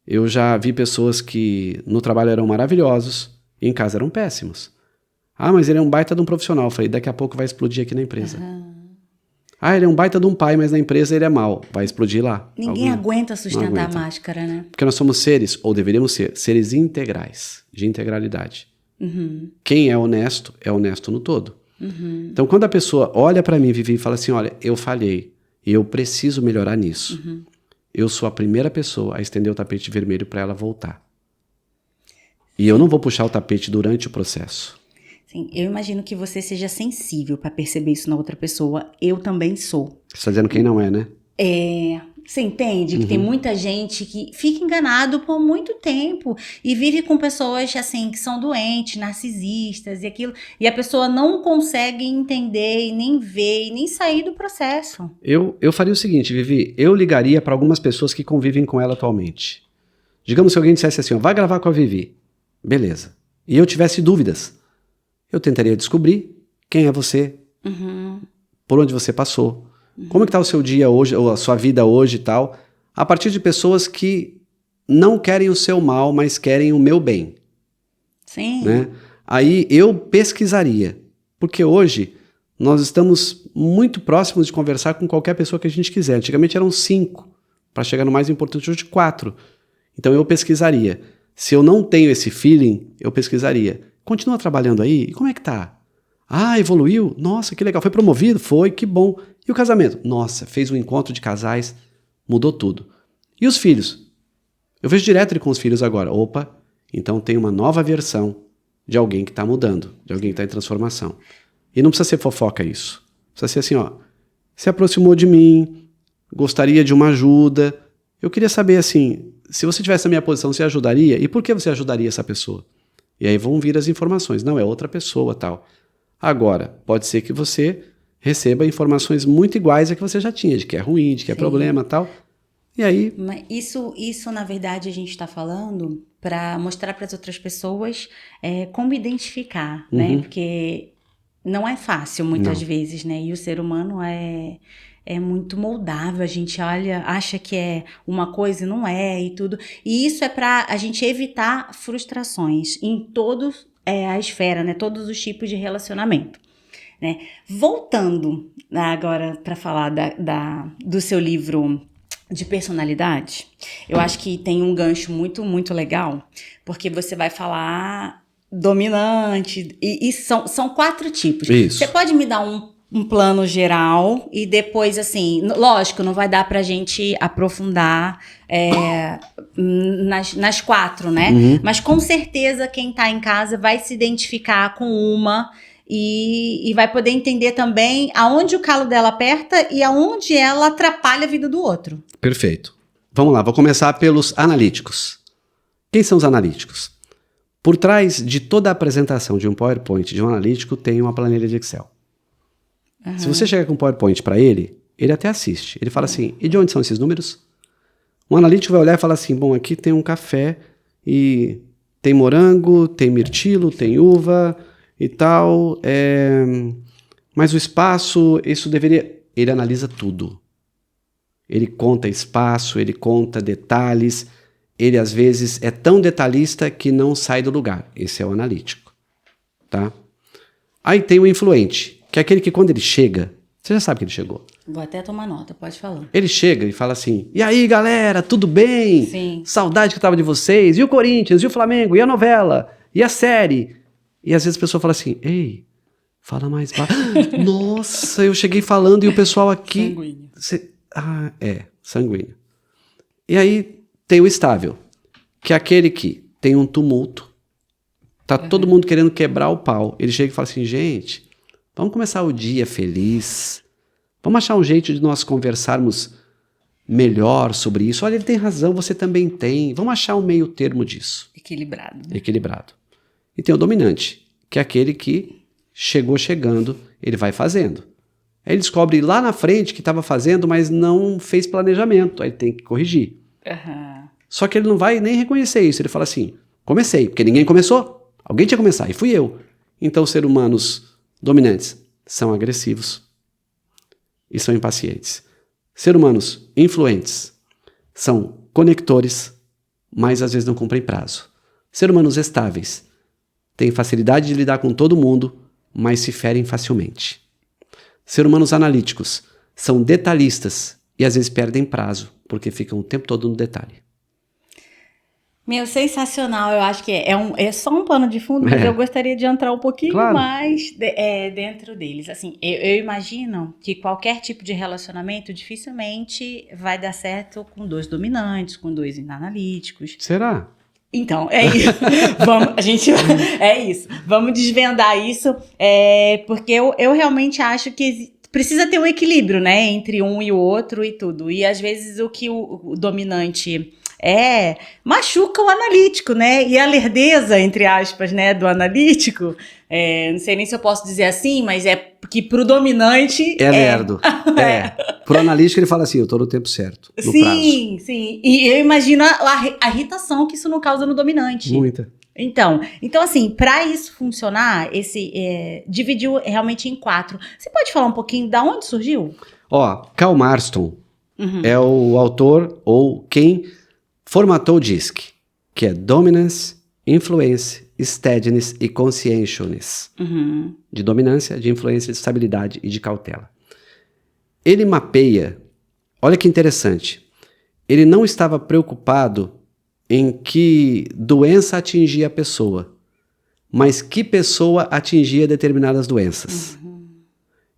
Speaker 2: Eu já vi pessoas que no trabalho eram maravilhosos e em casa eram péssimos. Ah, mas ele é um baita de um profissional. Eu falei, daqui a pouco vai explodir aqui na empresa. Ah, ele é um baita de um pai, mas na empresa ele é mau. Vai explodir lá.
Speaker 1: Ninguém aguenta sustentar a máscara, né?
Speaker 2: Porque nós somos seres, ou deveríamos ser, seres integrais, de integralidade. Quem é honesto no todo. Então, quando a pessoa olha pra mim, Vivi, e fala assim, olha, eu falhei e eu preciso melhorar nisso. Eu sou a primeira pessoa a estender o tapete vermelho pra ela voltar. E eu não vou puxar o tapete durante o processo.
Speaker 1: Sim, eu imagino que você seja sensível para perceber isso na outra pessoa. Eu também sou.
Speaker 2: Você está dizendo quem não é, né?
Speaker 1: Você entende que tem muita gente que fica enganado por muito tempo e vive com pessoas assim que são doentes, narcisistas e aquilo, e a pessoa não consegue entender e nem ver e nem sair do processo.
Speaker 2: Eu faria o seguinte, Vivi, eu ligaria para algumas pessoas que convivem com ela atualmente. Digamos que alguém dissesse assim, ó, vai gravar com a Vivi. Beleza. E eu tivesse dúvidas. Eu tentaria descobrir quem é você, por onde você passou, como é que está o seu dia hoje, ou a sua vida hoje e tal, a partir de pessoas que não querem o seu mal, mas querem o meu bem.
Speaker 1: Sim.
Speaker 2: Né? Aí eu pesquisaria, porque hoje nós estamos muito próximos de conversar com qualquer pessoa que a gente quiser. Antigamente eram 5, para chegar no mais importante hoje 4. Então eu pesquisaria. Se eu não tenho esse feeling, eu pesquisaria. Continua trabalhando aí? E como é que tá? Ah, evoluiu? Nossa, que legal. Foi promovido? Foi, que bom. E o casamento? Nossa, fez um encontro de casais, mudou tudo. E os filhos? Eu vejo direto ele com os filhos agora. Opa, então tem uma nova versão de alguém que está mudando, de alguém que está em transformação. E não precisa ser fofoca isso. Precisa ser assim, ó, se aproximou de mim, gostaria de uma ajuda. Eu queria saber assim, se você tivesse na minha posição, você ajudaria? E por que você ajudaria essa pessoa? E aí vão vir as informações. Não, é outra pessoa, tal. Agora, pode ser que você receba informações muito iguais a que você já tinha, de que é ruim, de que é problema, tal. E aí...
Speaker 1: Mas isso, na verdade, a gente está falando para mostrar para as outras pessoas como identificar, né? Porque não é fácil muitas vezes, né? E o ser humano é muito moldável, a gente acha que é uma coisa e não é e tudo. E isso é para a gente evitar frustrações em todos a esfera, né? Todos os tipos de relacionamento. Né? Voltando agora para falar do seu livro de personalidade, eu acho que tem um gancho muito, muito legal, porque você vai falar dominante, e são 4 tipos.
Speaker 2: Isso.
Speaker 1: Você pode me dar um plano geral e depois, assim, lógico, não vai dar pra gente aprofundar nas 4, né? Mas com certeza quem tá em casa vai se identificar com uma e vai poder entender também aonde o calo dela aperta e aonde ela atrapalha a vida do outro.
Speaker 2: Perfeito. Vamos lá, vou começar pelos analíticos. Quem são os analíticos? Por trás de toda a apresentação de um PowerPoint de um analítico tem uma planilha de Excel. Se você chegar com um PowerPoint para ele até assiste. Ele fala assim, e de onde são esses números? Um analítico vai olhar e falar assim, bom, aqui tem um café e tem morango, tem mirtilo, tem uva e tal, mas o espaço, isso deveria... Ele analisa tudo. Ele conta espaço, ele conta detalhes, ele às vezes é tão detalhista que não sai do lugar. Esse é o analítico. Tá? Aí tem o influente, que é aquele que quando ele chega, Você já sabe que ele chegou.
Speaker 1: Vou até tomar nota, pode falar.
Speaker 2: Ele chega e fala assim, e aí galera, tudo bem?
Speaker 1: Sim.
Speaker 2: Saudade que eu tava de vocês, e o Corinthians, e o Flamengo, e a novela, e a série. E às vezes a pessoa fala assim, ei, fala mais baixo. Nossa, eu cheguei falando e o pessoal aqui...
Speaker 1: Sanguíneo.
Speaker 2: Sanguíneo. E aí tem o estável, que é aquele que tem um tumulto, tá todo mundo querendo quebrar o pau. Ele chega e fala assim, gente, vamos começar o dia feliz, vamos achar um jeito de nós conversarmos melhor sobre isso. Olha, ele tem razão, você também tem. Vamos achar um meio termo disso.
Speaker 1: Equilibrado. Né?
Speaker 2: Equilibrado. E tem o dominante, que é aquele que chegando, ele vai fazendo. Aí ele descobre lá na frente que estava fazendo, mas não fez planejamento. Aí ele tem que corrigir.
Speaker 1: Uhum.
Speaker 2: Só que ele não vai nem reconhecer isso. Ele fala assim, comecei, porque ninguém começou. Alguém tinha que começar, e fui eu. Então, seres humanos dominantes são agressivos e são impacientes. Seres humanos influentes são conectores, mas às vezes não cumprem prazo. Seres humanos estáveis têm facilidade de lidar com todo mundo, mas se ferem facilmente. Seres humanos analíticos são detalhistas e às vezes perdem prazo, porque ficam o tempo todo no detalhe.
Speaker 1: Meu, sensacional. Eu acho que é só um pano de fundo, mas eu gostaria de entrar um pouquinho mais dentro deles. Assim, eu imagino que qualquer tipo de relacionamento dificilmente vai dar certo com dois dominantes, com dois analíticos.
Speaker 2: Será?
Speaker 1: Então, é isso. É isso. Vamos desvendar isso, porque eu realmente acho que precisa ter um equilíbrio, né, entre um e o outro e tudo. E às vezes o que o dominante machuca o analítico, né? E a lerdeza, entre aspas, né, do analítico, não sei nem se eu posso dizer assim, mas é que pro dominante...
Speaker 2: É lerdo. Pro analítico ele fala assim, eu tô no tempo certo, no prazo.
Speaker 1: Sim. E eu imagino a irritação que isso não causa no dominante.
Speaker 2: Muita.
Speaker 1: Então assim, para isso funcionar, dividiu realmente em 4. Você pode falar um pouquinho de onde surgiu?
Speaker 2: Karl Marston é o autor ou quem formatou o DISC, que é Dominance, Influence, Steadiness e Conscientiousness. De dominância, de influência, de estabilidade e de cautela. Ele mapeia, olha que interessante, ele não estava preocupado em que doença atingia a pessoa, mas que pessoa atingia determinadas doenças.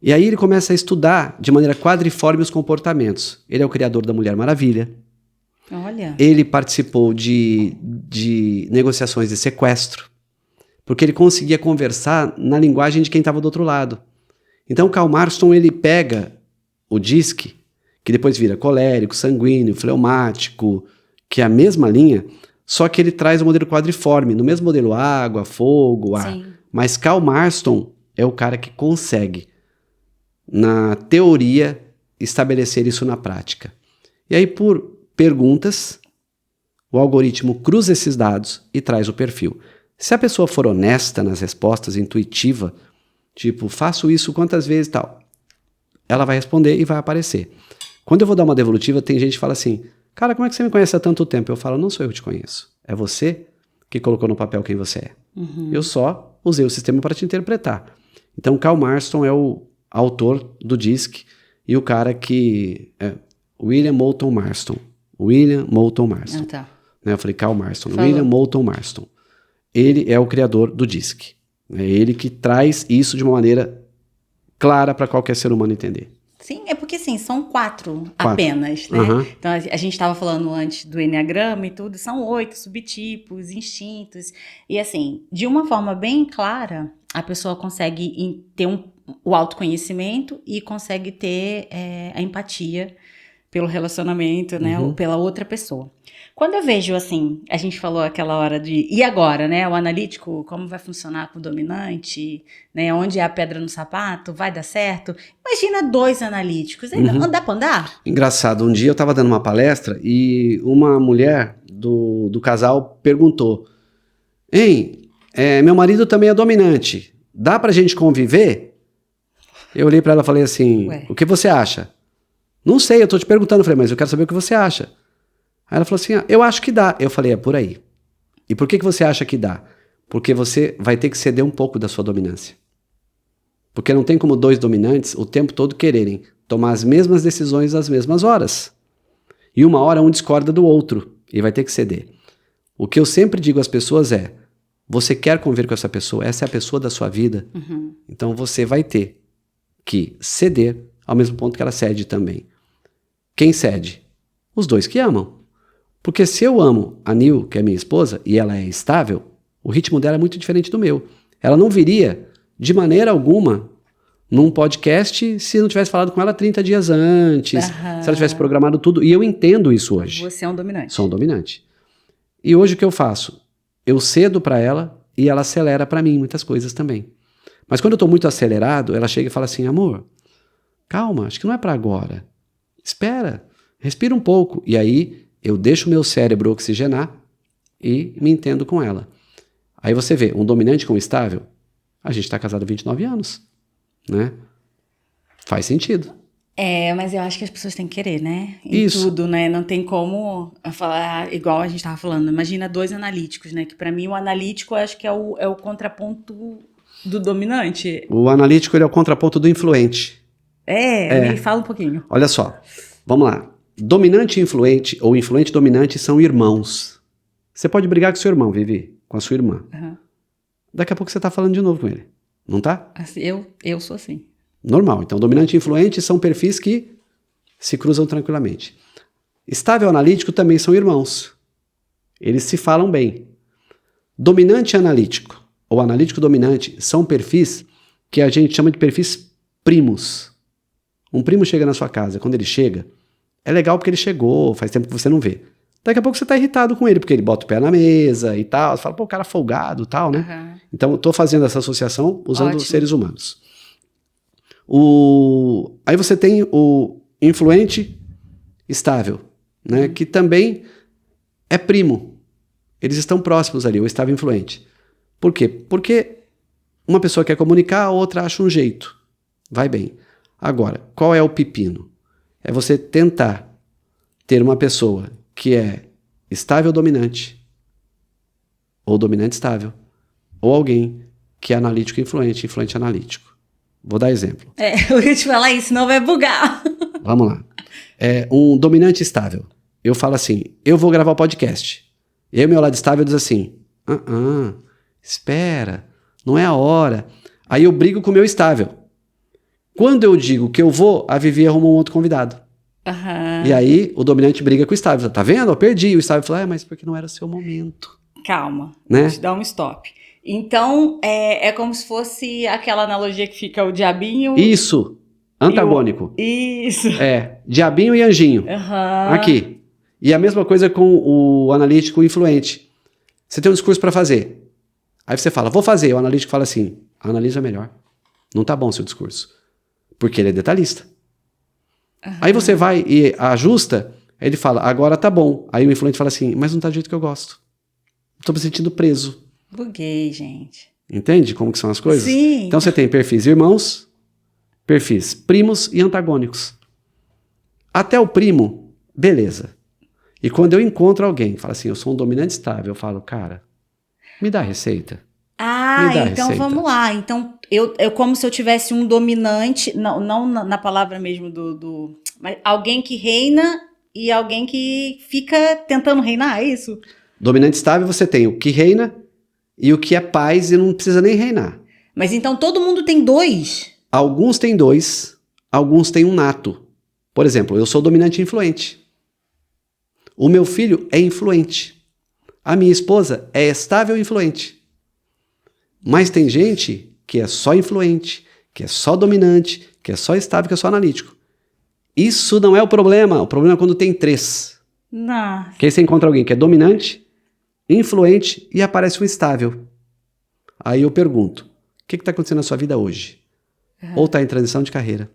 Speaker 2: E aí ele começa a estudar de maneira quadriforme os comportamentos. Ele é o criador da Mulher Maravilha.
Speaker 1: Olha.
Speaker 2: Ele participou de negociações de sequestro, porque ele conseguia conversar na linguagem de quem estava do outro lado. Então, Karl Marston, ele pega o DISC, que depois vira colérico, sanguíneo, fleumático, que é a mesma linha, só que ele traz o modelo quadriforme, no mesmo modelo água, fogo, ar.
Speaker 1: Sim.
Speaker 2: Mas Karl Marston é o cara que consegue, na teoria, estabelecer isso na prática. E aí, por perguntas, o algoritmo cruza esses dados e traz o perfil. Se a pessoa for honesta nas respostas, intuitiva, tipo, faço isso quantas vezes e tal, ela vai responder e vai aparecer. Quando eu vou dar uma devolutiva, tem gente que fala assim, cara, como é que você me conhece há tanto tempo? Eu falo, não sou eu que te conheço. É você que colocou no papel quem você é. Eu só usei o sistema para te interpretar. Então, Karl Marston é o autor do DISC e o cara que é William Moulton Marston.
Speaker 1: Ah, tá.
Speaker 2: Eu falei Karl Marston.
Speaker 1: Falou.
Speaker 2: William Moulton Marston. Ele é o criador do DISC. É ele que traz isso de uma maneira clara para qualquer ser humano entender.
Speaker 1: Sim, é porque assim, são 4 apenas, né? Então a gente estava falando antes do Enneagrama e tudo, são 8 subtipos, instintos. E assim, de uma forma bem clara, a pessoa consegue ter o autoconhecimento e consegue ter a empatia pelo relacionamento, né? Ou pela outra pessoa. Quando eu vejo assim, a gente falou aquela hora de, e agora, né? O analítico, como vai funcionar com o dominante, né? Onde é a pedra no sapato, vai dar certo? Imagina 2 analíticos, dá pra andar?
Speaker 2: Engraçado, um dia eu estava dando uma palestra e uma mulher do casal perguntou, meu marido também é dominante, dá pra gente conviver? Eu olhei pra ela e falei assim, o que você acha? Não sei, eu tô te perguntando. Eu falei, mas eu quero saber o que você acha. Aí ela falou assim, eu acho que dá. Eu falei, é por aí. E por que você acha que dá? Porque você vai ter que ceder um pouco da sua dominância. Porque não tem como dois dominantes o tempo todo quererem tomar as mesmas decisões às mesmas horas. E uma hora um discorda do outro e vai ter que ceder. O que eu sempre digo às pessoas é, você quer conviver com essa pessoa, essa é a pessoa da sua vida, então você vai ter que ceder ao mesmo ponto que ela cede também. Quem cede? Os dois que amam. Porque se eu amo a Nil, que é minha esposa, e ela é estável, o ritmo dela é muito diferente do meu. Ela não viria, de maneira alguma, num podcast se não tivesse falado com ela 30 dias antes, se ela tivesse programado tudo. E eu entendo isso hoje.
Speaker 1: Você é um dominante.
Speaker 2: Sou um dominante. E hoje o que eu faço? Eu cedo para ela e ela acelera para mim muitas coisas também. Mas quando eu estou muito acelerado, ela chega e fala assim, amor, calma, acho que não é para agora. Espera, respira um pouco. E aí eu deixo o meu cérebro oxigenar e me entendo com ela. Aí você vê, um dominante com um estável, a gente está casado há 29 anos, né? Faz sentido.
Speaker 1: Mas eu acho que as pessoas têm que querer, né?
Speaker 2: Isso.
Speaker 1: Tudo, né? Não tem como falar igual a gente estava falando. Imagina dois analíticos, né? Que para mim o analítico eu acho que é o contraponto do dominante.
Speaker 2: O analítico ele é o contraponto do influente.
Speaker 1: Me fala um pouquinho.
Speaker 2: Olha só, vamos lá. Dominante e influente, ou influente e dominante, são irmãos. Você pode brigar com seu irmão, Vivi, com a sua irmã. Daqui a pouco você está falando de novo com ele, não tá?
Speaker 1: Assim, eu sou assim.
Speaker 2: Normal. Então, dominante e influente são perfis que se cruzam tranquilamente. Estável e analítico também são irmãos. Eles se falam bem. Dominante e analítico, ou analítico dominante, são perfis que a gente chama de perfis primos. Um primo chega na sua casa, quando ele chega, é legal porque ele chegou, faz tempo que você não vê. Daqui a pouco você tá irritado com ele, porque ele bota o pé na mesa e tal, você fala, pô, o cara folgado e tal, né? Então, eu tô fazendo essa associação usando seres humanos. Aí você tem o influente estável, né? Que também é primo. Eles estão próximos ali, o estável influente. Por quê? Porque uma pessoa quer comunicar, a outra acha um jeito. Vai bem. Agora, qual é o pepino? É você tentar ter uma pessoa que é estável dominante, ou dominante estável, ou alguém que é analítico influente, influente analítico. Vou dar exemplo.
Speaker 1: Eu ia te falar isso, senão vai bugar.
Speaker 2: Vamos lá. Um dominante estável. Eu falo assim, eu vou gravar o podcast. Eu, meu lado estável, diz assim, espera, não é a hora. Aí eu brigo com o meu estável. Quando eu digo que eu vou, a Vivi arruma um outro convidado. E aí o dominante briga com o estável. Tá vendo? Eu perdi. E o estável fala, mas porque não era o seu momento.
Speaker 1: Calma,
Speaker 2: né?
Speaker 1: Vou te dar um stop. Então, é como se fosse aquela analogia que fica o diabinho...
Speaker 2: Isso, antagônico.
Speaker 1: Isso.
Speaker 2: Diabinho e anjinho. Aqui. E a mesma coisa com o analítico influente. Você tem um discurso para fazer. Aí você fala, vou fazer. O analítico fala assim, analisa melhor. Não tá bom o seu discurso. Porque ele é detalhista. Aí você vai e ajusta, ele fala, agora tá bom. Aí o influente fala assim, mas não tá do jeito que eu gosto. Tô me sentindo preso.
Speaker 1: Buguei, gente.
Speaker 2: Entende como que são as coisas?
Speaker 1: Sim.
Speaker 2: Então você tem perfis irmãos, perfis primos e antagônicos. Até o primo, beleza. E quando eu encontro alguém, fala assim, eu sou um dominante estável, eu falo, cara, me dá a receita.
Speaker 1: Então vamos lá. Então, eu como se eu tivesse um dominante, não na palavra mesmo mas alguém que reina e alguém que fica tentando reinar, é isso?
Speaker 2: Dominante estável você tem o que reina e o que é paz e não precisa nem reinar.
Speaker 1: Mas então todo mundo tem dois?
Speaker 2: Alguns têm dois, alguns têm um nato. Por exemplo, eu sou dominante e influente. O meu filho é influente. A minha esposa é estável e influente. Mas tem gente que é só influente, que é só dominante, que é só estável, que é só analítico. Isso não é o problema. O problema é quando tem três.
Speaker 1: Nossa.
Speaker 2: Que aí você encontra alguém que é dominante, influente e aparece um estável. Aí eu pergunto, o que está acontecendo na sua vida hoje? Ou está em transição de carreira,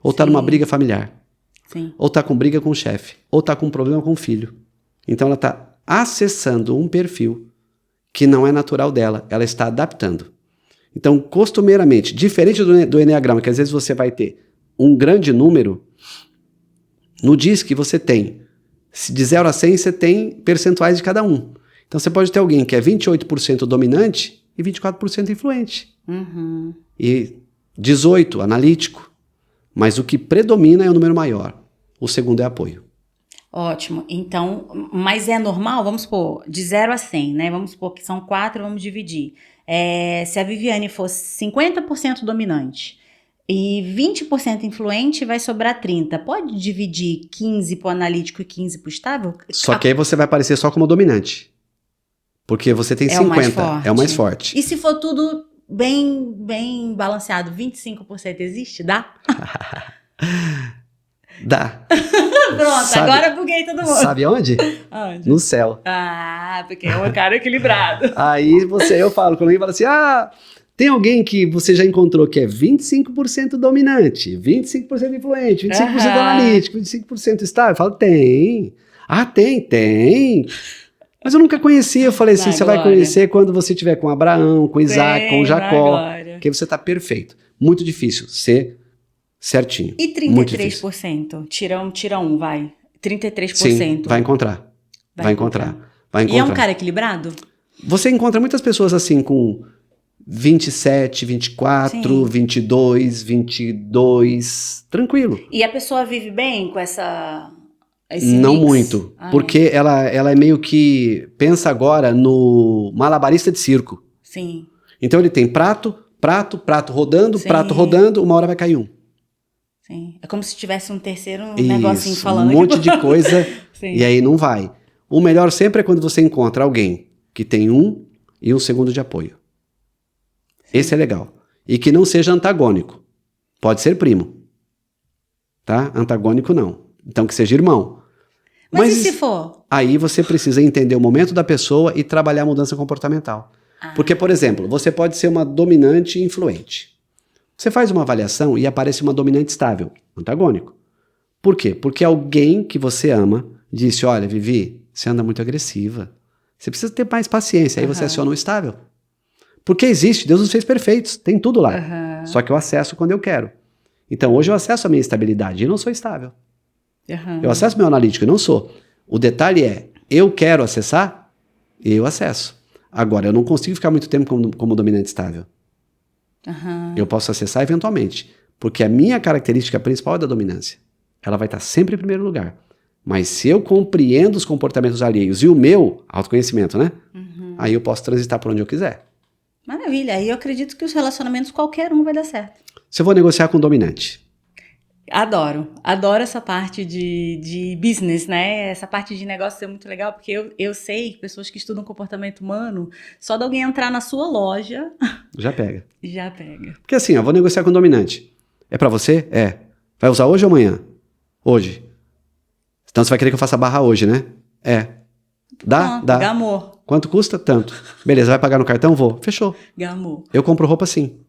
Speaker 2: ou está numa briga familiar, ou está com briga com o chefe, ou está com um problema com o filho. Então ela está acessando um perfil que não é natural dela, ela está adaptando. Então, costumeiramente, diferente do Enneagrama, que às vezes você vai ter um grande número, no DISC você tem, de 0 a 100, você tem percentuais de cada um. Então, você pode ter alguém que é 28% dominante e 24% influente. E 18, analítico. Mas o que predomina é o número maior. O segundo é apoio.
Speaker 1: Ótimo. Então, mas é normal, vamos supor, de 0 a 100, né? Vamos supor que são 4, vamos dividir. Se a Viviane fosse 50% dominante e 20% influente, vai sobrar 30. Pode dividir 15 para o analítico e 15 para o estável?
Speaker 2: Só que aí você vai aparecer só como dominante. Porque você tem 50, é o mais forte.
Speaker 1: E se for tudo bem balanceado, 25% existe? Dá?
Speaker 2: Dá.
Speaker 1: Pronto,
Speaker 2: Sabe,
Speaker 1: agora buguei todo mundo.
Speaker 2: sabe aonde?
Speaker 1: Onde?
Speaker 2: No céu.
Speaker 1: Ah, porque é um cara equilibrado.
Speaker 2: Aí eu falo, quando alguém fala assim, tem alguém que você já encontrou que é 25% dominante, 25% influente, 25% analítico, 25% estável? Eu falo, tem. Ah, tem. Mas eu nunca conhecia. Eu falei assim, você vai conhecer quando você estiver com Abraão, com Isaac, com Jacó. Porque você está perfeito. Muito difícil ser certinho.
Speaker 1: E 33%? Tira um, vai. 33%.
Speaker 2: Sim, vai encontrar. Vai encontrar.
Speaker 1: E é um cara equilibrado?
Speaker 2: Você encontra muitas pessoas assim com 27, 24, sim, 22, 22, tranquilo.
Speaker 1: E a pessoa vive bem com esse
Speaker 2: não
Speaker 1: mix?
Speaker 2: Muito, porque ela é meio que pensa agora no malabarista de circo.
Speaker 1: Sim.
Speaker 2: Então ele tem prato rodando, sim, prato rodando, uma hora vai cair um.
Speaker 1: Sim. É como se tivesse um terceiro
Speaker 2: Isso,
Speaker 1: negocinho falando.
Speaker 2: Um monte de coisa
Speaker 1: sim,
Speaker 2: e aí não vai. O melhor sempre é quando você encontra alguém que tem um e um segundo de apoio. Sim. Esse é legal. E que não seja antagônico. Pode ser primo. Tá? Antagônico não. Então que seja irmão.
Speaker 1: Mas e se for?
Speaker 2: Aí você precisa entender o momento da pessoa e trabalhar a mudança comportamental. Porque, por exemplo, você pode ser uma dominante influente. Você faz uma avaliação e aparece uma dominante estável, antagônico. Por quê? Porque alguém que você ama disse, olha, Vivi, você anda muito agressiva. Você precisa ter mais paciência. Aí você aciona o estável. Porque existe, Deus nos fez perfeitos, tem tudo lá. Só que eu acesso quando eu quero. Então, hoje eu acesso a minha estabilidade e não sou estável. Eu acesso meu analítico e não sou. O detalhe é, eu quero acessar, eu acesso. Agora, eu não consigo ficar muito tempo como dominante estável. Eu posso acessar eventualmente, porque a minha característica principal é da dominância. Ela vai estar sempre em primeiro lugar. Mas se eu compreendo os comportamentos alheios e o meu autoconhecimento, né? Aí eu posso transitar por onde eu quiser.
Speaker 1: Maravilha. Aí eu acredito que os relacionamentos, qualquer um vai dar certo.
Speaker 2: Se eu vou negociar com um dominante.
Speaker 1: Adoro essa parte de business, né? Essa parte de negócio é muito legal, porque eu sei que pessoas que estudam comportamento humano, só de alguém entrar na sua loja...
Speaker 2: Já pega.
Speaker 1: Já pega.
Speaker 2: Porque assim, eu vou negociar com um dominante. É pra você? É. Vai usar hoje ou amanhã? Hoje. Então você vai querer que eu faça barra hoje, né? É. Dá?
Speaker 1: Gamou.
Speaker 2: Quanto custa? Tanto. Beleza, vai pagar no cartão? Vou. Fechou.
Speaker 1: Gamou.
Speaker 2: Eu compro roupa sim.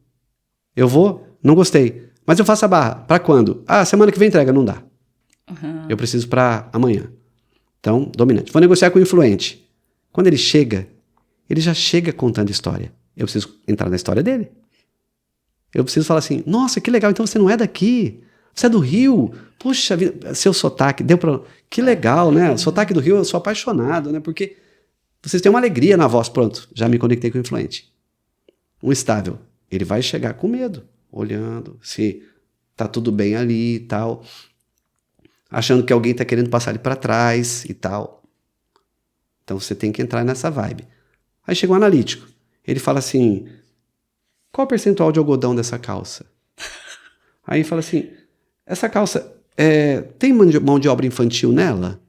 Speaker 2: Eu vou? Não gostei. Mas eu faço a barra. Pra quando? Semana que vem entrega. Não dá. Eu preciso pra amanhã. Então, dominante. Vou negociar com o influente. Quando ele chega, ele já chega contando história. Eu preciso entrar na história dele. Eu preciso falar assim, nossa, que legal, então você não é daqui. Você é do Rio. Puxa vida, seu sotaque, deu pra... Que legal, né? O sotaque do Rio, eu sou apaixonado, né? Porque vocês têm uma alegria na voz. Pronto, já me conectei com o influente. Um estável, ele vai chegar com medo. Olhando se tá tudo bem ali e tal, achando que alguém tá querendo passar ali para trás e tal. Então você tem que entrar nessa vibe. Aí chega um analítico, ele fala assim, qual o percentual de algodão dessa calça? Aí fala assim, essa calça tem mão de obra infantil nela?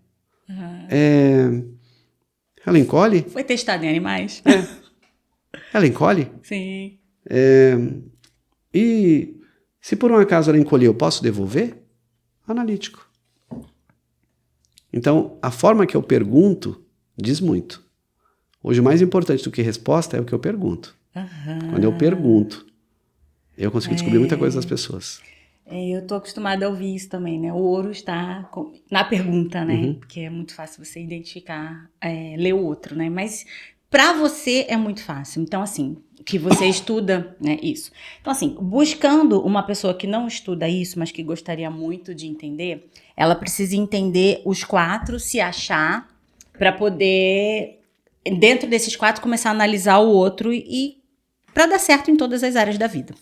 Speaker 2: Ela encolhe?
Speaker 1: Foi testada em animais?
Speaker 2: Ela encolhe?
Speaker 1: Sim.
Speaker 2: E se por um acaso ela encolheu, posso devolver? Analítico. Então, a forma que eu pergunto diz muito. Hoje, o mais importante do que resposta é o que eu pergunto. Quando eu pergunto, eu consigo descobrir muita coisa das pessoas.
Speaker 1: Eu tô acostumada a ouvir isso também, né? O ouro está na pergunta, né? Porque é muito fácil você identificar, ler o outro, né? Mas para você é muito fácil. Então, assim, que você estuda, né, isso. Então, assim, buscando uma pessoa que não estuda isso, mas que gostaria muito de entender, ela precisa entender os 4, se achar, para poder, dentro desses 4, começar a analisar o outro e para dar certo em todas as áreas da vida.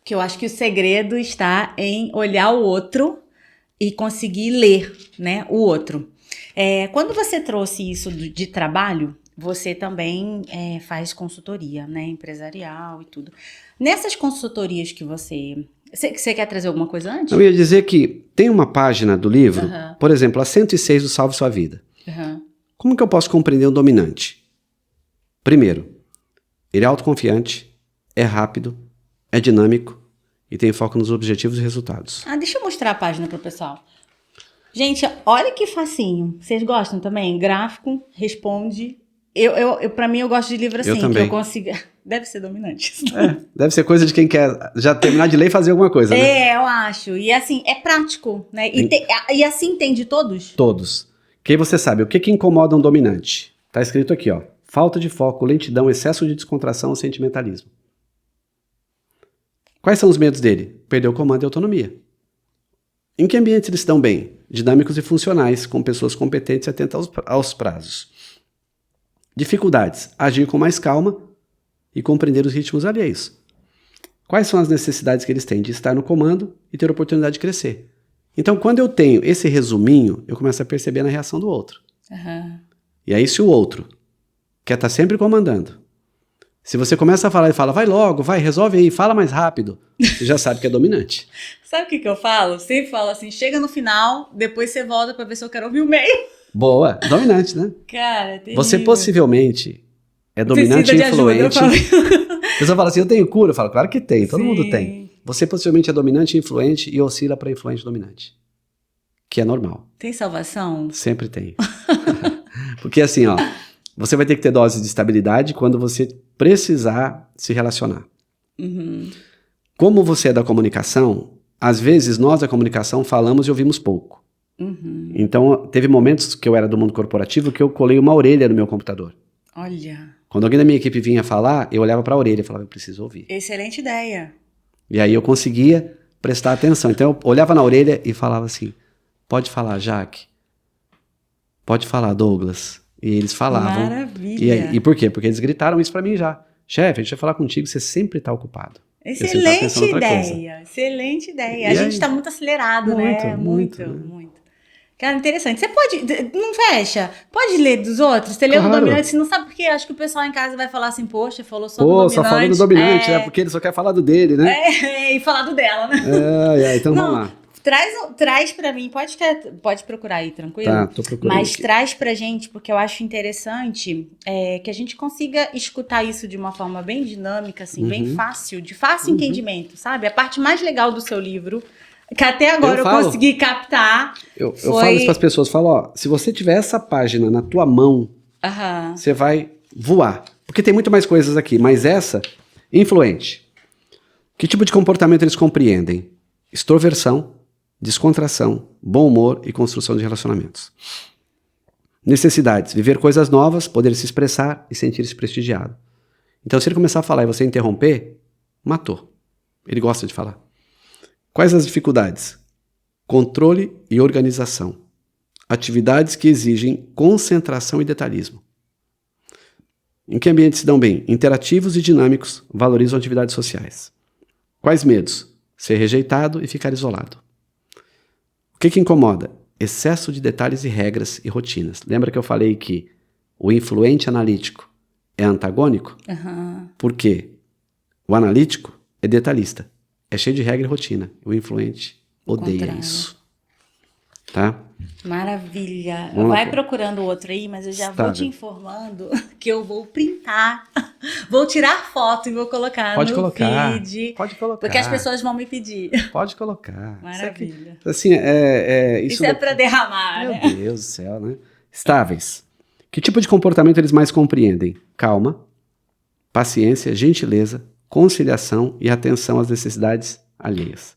Speaker 1: Que eu acho que o segredo está em olhar o outro e conseguir ler, né, o outro. Quando você trouxe isso de trabalho, você também faz consultoria, né, empresarial e tudo. Nessas consultorias que você quer trazer alguma coisa antes?
Speaker 2: Eu ia dizer que tem uma página do livro, por exemplo, a 106 do Salve Sua Vida. Como que eu posso compreender um dominante? Primeiro, ele é autoconfiante, é rápido, é dinâmico e tem foco nos objetivos e resultados.
Speaker 1: Deixa eu mostrar a página pro pessoal. Gente, olha que facinho. Vocês gostam também? Gráfico, responde. Pra mim, eu gosto de livro assim,
Speaker 2: eu também.
Speaker 1: que eu consigo... Deve ser dominante.
Speaker 2: Deve ser coisa de quem quer já terminar de ler e fazer alguma coisa, né?
Speaker 1: Eu acho. E assim, é prático, né? E assim tem de todos?
Speaker 2: Todos. Que aí você sabe o que incomoda um dominante. Tá escrito aqui, ó. Falta de foco, lentidão, excesso de descontração ou sentimentalismo. Quais são os medos dele? Perder o comando e a autonomia. Em que ambientes eles estão bem? Dinâmicos e funcionais, com pessoas competentes e atentas aos prazos. Dificuldades. Agir com mais calma e compreender os ritmos alheios. Quais são as necessidades que eles têm de estar no comando e ter oportunidade de crescer? Então, quando eu tenho esse resuminho, eu começo a perceber na reação do outro. E aí, se o outro quer estar sempre comandando, se você começa a falar e fala, vai logo, vai, resolve aí, fala mais rápido, você já sabe que é dominante.
Speaker 1: Sabe o que eu falo? Sempre falo assim, chega no final, depois você volta pra ver se eu quero ouvir o meio.
Speaker 2: Boa, dominante, né?
Speaker 1: Cara, terrível.
Speaker 2: Você possivelmente é dominante e influente. A pessoa fala assim, eu tenho cura? Eu falo, claro que tem, todo mundo tem. Você possivelmente é dominante e influente e oscila para influente e dominante. Que é normal.
Speaker 1: Tem salvação?
Speaker 2: Sempre tem. Porque assim, ó, você vai ter que ter dose de estabilidade quando você precisar se relacionar. Como você é da comunicação, às vezes nós da comunicação falamos e ouvimos pouco. Então, teve momentos que eu era do mundo corporativo que eu colei uma orelha no meu computador.
Speaker 1: Olha.
Speaker 2: Quando alguém da minha equipe vinha falar, eu olhava para a orelha e falava, eu preciso ouvir.
Speaker 1: Excelente ideia.
Speaker 2: E aí eu conseguia prestar atenção. Então eu olhava na orelha e falava assim, pode falar, Jaque. Pode falar, Douglas. E eles falavam.
Speaker 1: Maravilha.
Speaker 2: E por quê? Porque eles gritaram isso para mim já. Chefe, a gente vai falar contigo, você sempre tá ocupado.
Speaker 1: Excelente ideia. Excelente ideia. A gente tá muito acelerado, né? Muito. Cara, interessante. Você pode... Não fecha? Pode ler dos outros? Você leu do dominante, você não sabe por quê? Acho que o pessoal em casa vai falar assim, poxa, falou só do dominante.
Speaker 2: Só falou do dominante, né? Porque ele só quer falar do dele, né?
Speaker 1: E falar do dela, né?
Speaker 2: Então vamos lá.
Speaker 1: Traz pra mim, pode procurar aí, tranquilo?
Speaker 2: Tá, tô procurando
Speaker 1: Mas
Speaker 2: aqui.
Speaker 1: traz pra gente, porque eu acho interessante que a gente consiga escutar isso de uma forma bem dinâmica, assim, bem fácil, de fácil entendimento, sabe? A parte mais legal do seu livro, que até agora eu consegui captar.
Speaker 2: Eu falo isso pras pessoas, falo, ó, se você tiver essa página na tua mão, você vai voar. Porque tem muito mais coisas aqui, mas essa, influente. Que tipo de comportamento eles compreendem? Extroversão, descontração, bom humor e construção de relacionamentos. Necessidades, viver coisas novas, poder se expressar e sentir-se prestigiado. Então, se ele começar a falar e você interromper, matou. Ele gosta de falar. Quais as dificuldades? Controle e organização. Atividades que exigem concentração e detalhismo. Em que ambientes se dão bem? Interativos e dinâmicos, valorizam atividades sociais. Quais medos? Ser rejeitado e ficar isolado. O que incomoda? Excesso de detalhes e regras e rotinas. Lembra que eu falei que o influente analítico é antagônico? Por quê? O analítico é detalhista. É cheio de regra e rotina. O influente odeia isso. Tá?
Speaker 1: Maravilha. Vai procurando outro aí, mas eu já vou te informando que eu vou printar, vou tirar foto e vou colocar no feed.
Speaker 2: Pode colocar.
Speaker 1: Porque as pessoas vão me pedir.
Speaker 2: Pode colocar.
Speaker 1: Maravilha.
Speaker 2: Assim,
Speaker 1: isso é para derramar,
Speaker 2: Meu
Speaker 1: né?
Speaker 2: Meu Deus do céu, né? Estáveis. Que tipo de comportamento eles mais compreendem? Calma, paciência, gentileza, conciliação e atenção às necessidades alheias.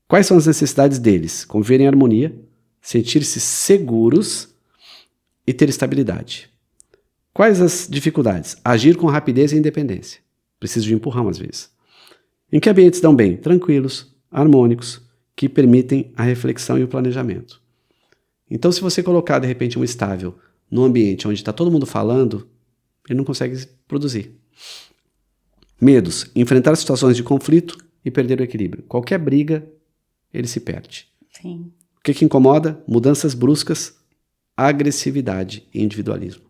Speaker 2: Quais são as necessidades deles? Conviver em harmonia, sentir-se seguros e ter estabilidade. Quais as dificuldades? Agir com rapidez e independência. Preciso de empurrão às vezes. Em que ambientes dão bem? Tranquilos, harmônicos, que permitem a reflexão e o planejamento. Então, se você colocar, de repente, um estável num ambiente onde está todo mundo falando, ele não consegue produzir. Medos. Enfrentar situações de conflito e perder o equilíbrio. Qualquer briga, ele se perde.
Speaker 1: Sim.
Speaker 2: O que incomoda? Mudanças bruscas, agressividade e individualismo.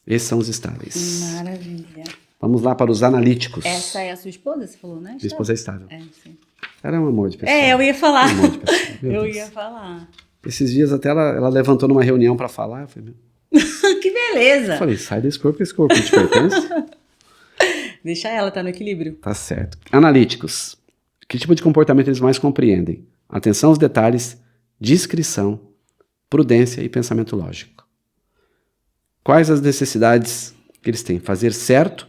Speaker 2: Esses são os estáveis.
Speaker 1: Maravilha.
Speaker 2: Vamos lá para os analíticos.
Speaker 1: Essa é a sua esposa, você falou, né?
Speaker 2: Minha esposa é estável.
Speaker 1: Sim.
Speaker 2: Ela é um amor de pessoa.
Speaker 1: Eu ia falar.
Speaker 2: Um amor de pessoa.
Speaker 1: Eu ia falar.
Speaker 2: Esses dias até ela levantou numa reunião para falar. Eu falei,
Speaker 1: Que beleza.
Speaker 2: eu falei, sai desse corpo, que esse corpo te pertence.
Speaker 1: Deixa ela, tá no equilíbrio.
Speaker 2: Tá certo. Analíticos. Que tipo de comportamento eles mais compreendem? Atenção aos detalhes, discrição, prudência e pensamento lógico. Quais as necessidades que eles têm? Fazer certo,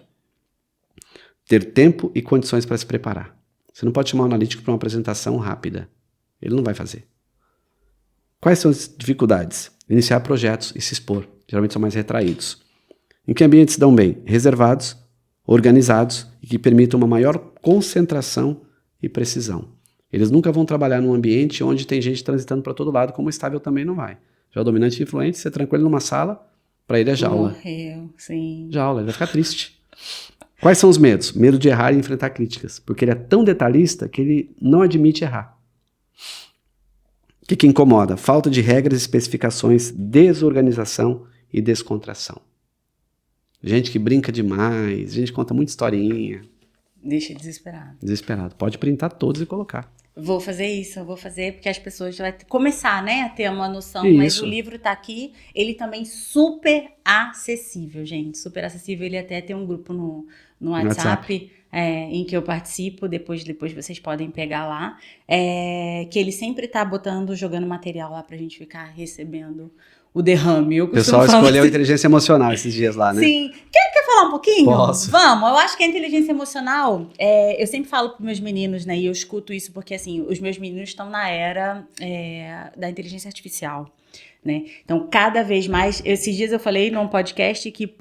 Speaker 2: ter tempo e condições para se preparar. Você não pode chamar um analítico para uma apresentação rápida. Ele não vai fazer. Quais são as dificuldades? Iniciar projetos e se expor. Geralmente são mais retraídos. Em que ambientes se dão bem? Reservados, organizados e que permitam uma maior concentração e precisão. Eles nunca vão trabalhar num ambiente onde tem gente transitando para todo lado, como o estável também não vai. Já o dominante e influente, você tranca ele numa sala, para ele é jaula.
Speaker 1: Morreu, sim.
Speaker 2: Jaula, ele vai ficar triste. Quais são os medos? Medo de errar e enfrentar críticas. Porque ele é tão detalhista que ele não admite errar. O que incomoda? Falta de regras e especificações, desorganização e descontração. Gente que brinca demais, gente que conta muita historinha.
Speaker 1: Deixa desesperado.
Speaker 2: Desesperado. Pode printar todos e colocar.
Speaker 1: Vou fazer isso, eu vou fazer porque as pessoas vão começar, né, a ter uma noção.
Speaker 2: Isso.
Speaker 1: Mas o livro tá aqui, ele também super acessível, gente. Super acessível. Ele até tem um grupo no WhatsApp. Em que eu participo, depois vocês podem pegar lá, que ele sempre tá jogando material lá pra gente ficar recebendo o derrame.
Speaker 2: O pessoal escolheu
Speaker 1: assim.
Speaker 2: inteligência emocional esses dias lá, né?
Speaker 1: Sim. Quer falar um pouquinho?
Speaker 2: Posso.
Speaker 1: Vamos. Eu acho que a inteligência emocional, eu sempre falo pros meus meninos, né, e eu escuto isso porque, assim, os meus meninos estão na era da inteligência artificial. Né? Então, cada vez mais, esses dias eu falei num podcast que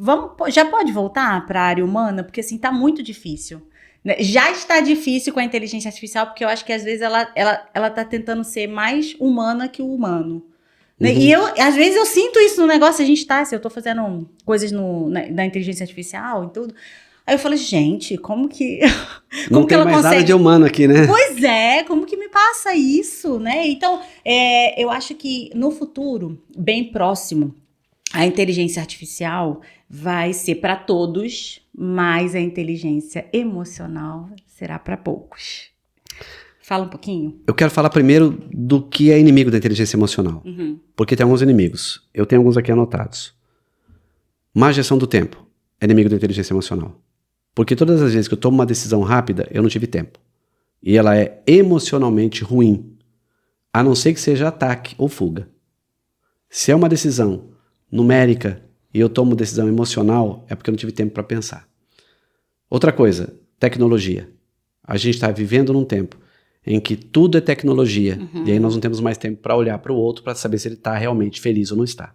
Speaker 1: já pode voltar para a área humana, porque assim, tá muito difícil. Né? Já está difícil com a inteligência artificial, porque eu acho que às vezes ela tá tentando ser mais humana que o humano. Né? E às vezes eu sinto isso no negócio, se eu tô fazendo coisas da inteligência artificial e tudo. Aí eu falei, gente, como que
Speaker 2: Não tem
Speaker 1: ela
Speaker 2: mais
Speaker 1: consegue...
Speaker 2: nada de humano aqui, né?
Speaker 1: Pois é, como que me passa isso, né? Então, eu acho que no futuro, bem próximo, a inteligência artificial vai ser para todos, mas a inteligência emocional será para poucos. Fala um pouquinho.
Speaker 2: Eu quero falar primeiro do que é inimigo da inteligência emocional. Porque tem alguns inimigos. Eu tenho alguns aqui anotados. Má gestão do tempo é inimigo da inteligência emocional. Porque todas as vezes que eu tomo uma decisão rápida, eu não tive tempo. E ela é emocionalmente ruim. A não ser que seja ataque ou fuga. Se é uma decisão numérica e eu tomo decisão emocional, é porque eu não tive tempo para pensar. Outra coisa, tecnologia. A gente está vivendo num tempo em que tudo é tecnologia. E aí nós não temos mais tempo para olhar para o outro para saber se ele está realmente feliz ou não está.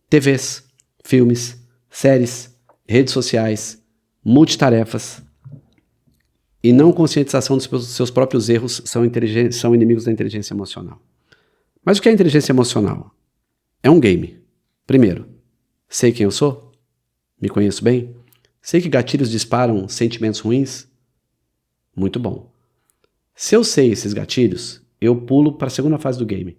Speaker 2: TVs, filmes, séries, redes sociais, multitarefas e não conscientização dos seus próprios erros são inimigos da inteligência emocional. Mas o que é inteligência emocional? É um game. Primeiro, sei quem eu sou? Me conheço bem? Sei que gatilhos disparam sentimentos ruins? Muito bom. Se eu sei esses gatilhos, eu pulo para a segunda fase do game.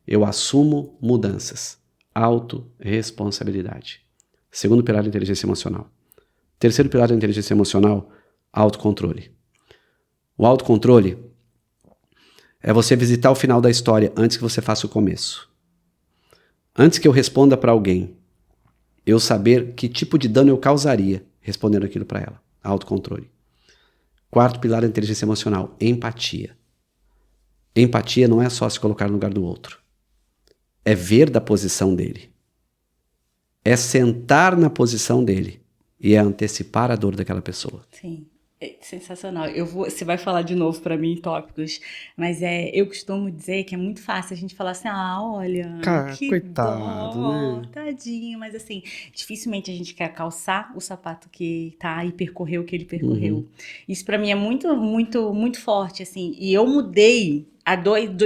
Speaker 2: Eu assumo mudanças. Autorresponsabilidade. Segundo pilar da inteligência emocional. Terceiro pilar da inteligência emocional, autocontrole. O autocontrole é você visitar o final da história antes que você faça o começo. Antes que eu responda para alguém, eu saber que tipo de dano eu causaria respondendo aquilo para ela. Autocontrole. Quarto pilar da inteligência emocional, empatia. Empatia não é só se colocar no lugar do outro. É ver da posição dele. É sentar na posição dele. E é antecipar a dor daquela pessoa.
Speaker 1: Sim, é sensacional. Você vai falar de novo para mim em tópicos, mas eu costumo dizer que é muito fácil a gente falar assim, olha,
Speaker 2: Cara,
Speaker 1: que
Speaker 2: coitado,
Speaker 1: dó,
Speaker 2: né?
Speaker 1: tadinho, mas assim, dificilmente a gente quer calçar o sapato que tá e percorrer o que ele percorreu. Isso para mim é muito, muito, muito forte, assim, e eu mudei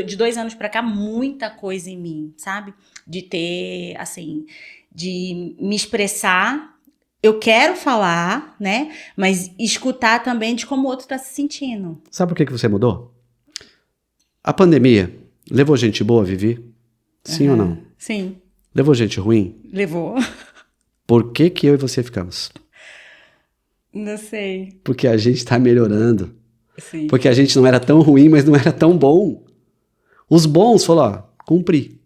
Speaker 1: de 2 anos para cá muita coisa em mim, sabe? De ter, assim, de me expressar eu quero falar, né? Mas escutar também de como o outro tá se sentindo.
Speaker 2: Sabe por que você mudou? A pandemia levou gente boa, Vivi? Sim ou não?
Speaker 1: Sim.
Speaker 2: Levou gente ruim?
Speaker 1: Levou.
Speaker 2: Por que eu e você ficamos?
Speaker 1: Não sei.
Speaker 2: Porque a gente tá melhorando.
Speaker 1: Sim.
Speaker 2: Porque a gente não era tão ruim, mas não era tão bom. Os bons falaram, ó, cumpri.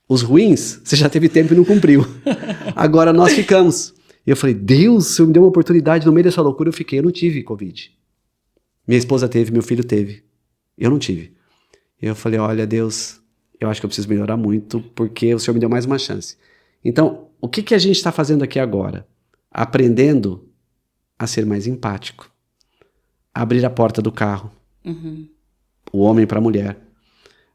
Speaker 2: Os ruins, você já teve tempo e não cumpriu. Agora nós ficamos. E eu falei, Deus, o Senhor me deu uma oportunidade no meio dessa loucura, eu não tive Covid. Minha esposa teve, meu filho teve. Eu não tive. E eu falei, olha, Deus, eu acho que eu preciso melhorar muito, porque o Senhor me deu mais uma chance. Então, o que a gente está fazendo aqui agora? Aprendendo a ser mais empático. Abrir a porta do carro.
Speaker 1: Uhum.
Speaker 2: O homem para a mulher.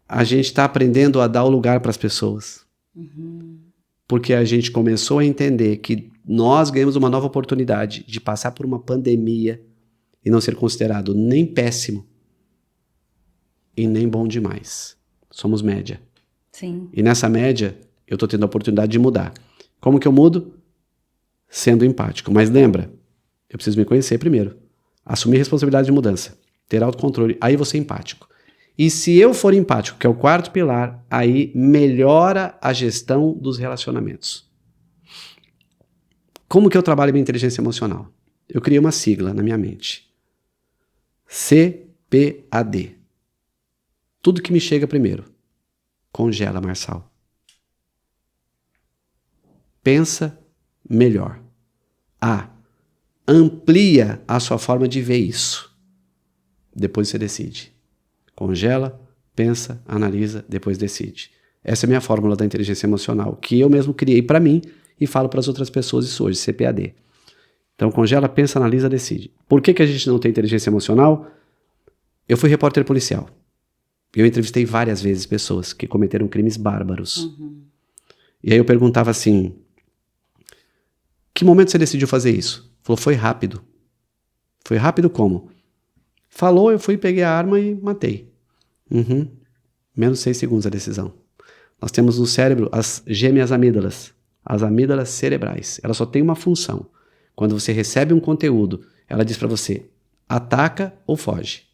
Speaker 2: A gente está aprendendo a dar o lugar para as pessoas.
Speaker 1: Uhum.
Speaker 2: Porque a gente começou a entender que nós ganhamos uma nova oportunidade de passar por uma pandemia e não ser considerado nem péssimo e nem bom demais. Somos média.
Speaker 1: Sim.
Speaker 2: E nessa média, eu estou tendo a oportunidade de mudar. Como que eu mudo? Sendo empático. Mas lembra, eu preciso me conhecer primeiro. Assumir responsabilidade de mudança. Ter autocontrole. Aí vou ser empático. E se eu for empático, que é o quarto pilar, aí melhora a gestão dos relacionamentos. Como que eu trabalho minha inteligência emocional? Eu criei uma sigla na minha mente. CPAD. Tudo que me chega primeiro. Congela, Marçal. Pensa melhor. A. Amplia a sua forma de ver isso. Depois você decide. Congela, pensa, analisa, depois decide. Essa é a minha fórmula da inteligência emocional, que eu mesmo criei para mim e falo para as outras pessoas isso hoje, CPAD. Então, congela, pensa, analisa, decide. Por que a gente não tem inteligência emocional? Eu fui repórter policial. Eu entrevistei várias vezes pessoas que cometeram crimes bárbaros.
Speaker 1: Uhum.
Speaker 2: E aí eu perguntava assim, que momento você decidiu fazer isso? Falou, foi rápido. Foi rápido como? Falou, eu fui, peguei a arma e matei. Uhum. Menos 6 segundos a decisão. Nós temos no cérebro as gêmeas amígdalas, as amígdalas cerebrais. Ela só tem uma função. Quando você recebe um conteúdo, ela diz para você, ataca ou foge.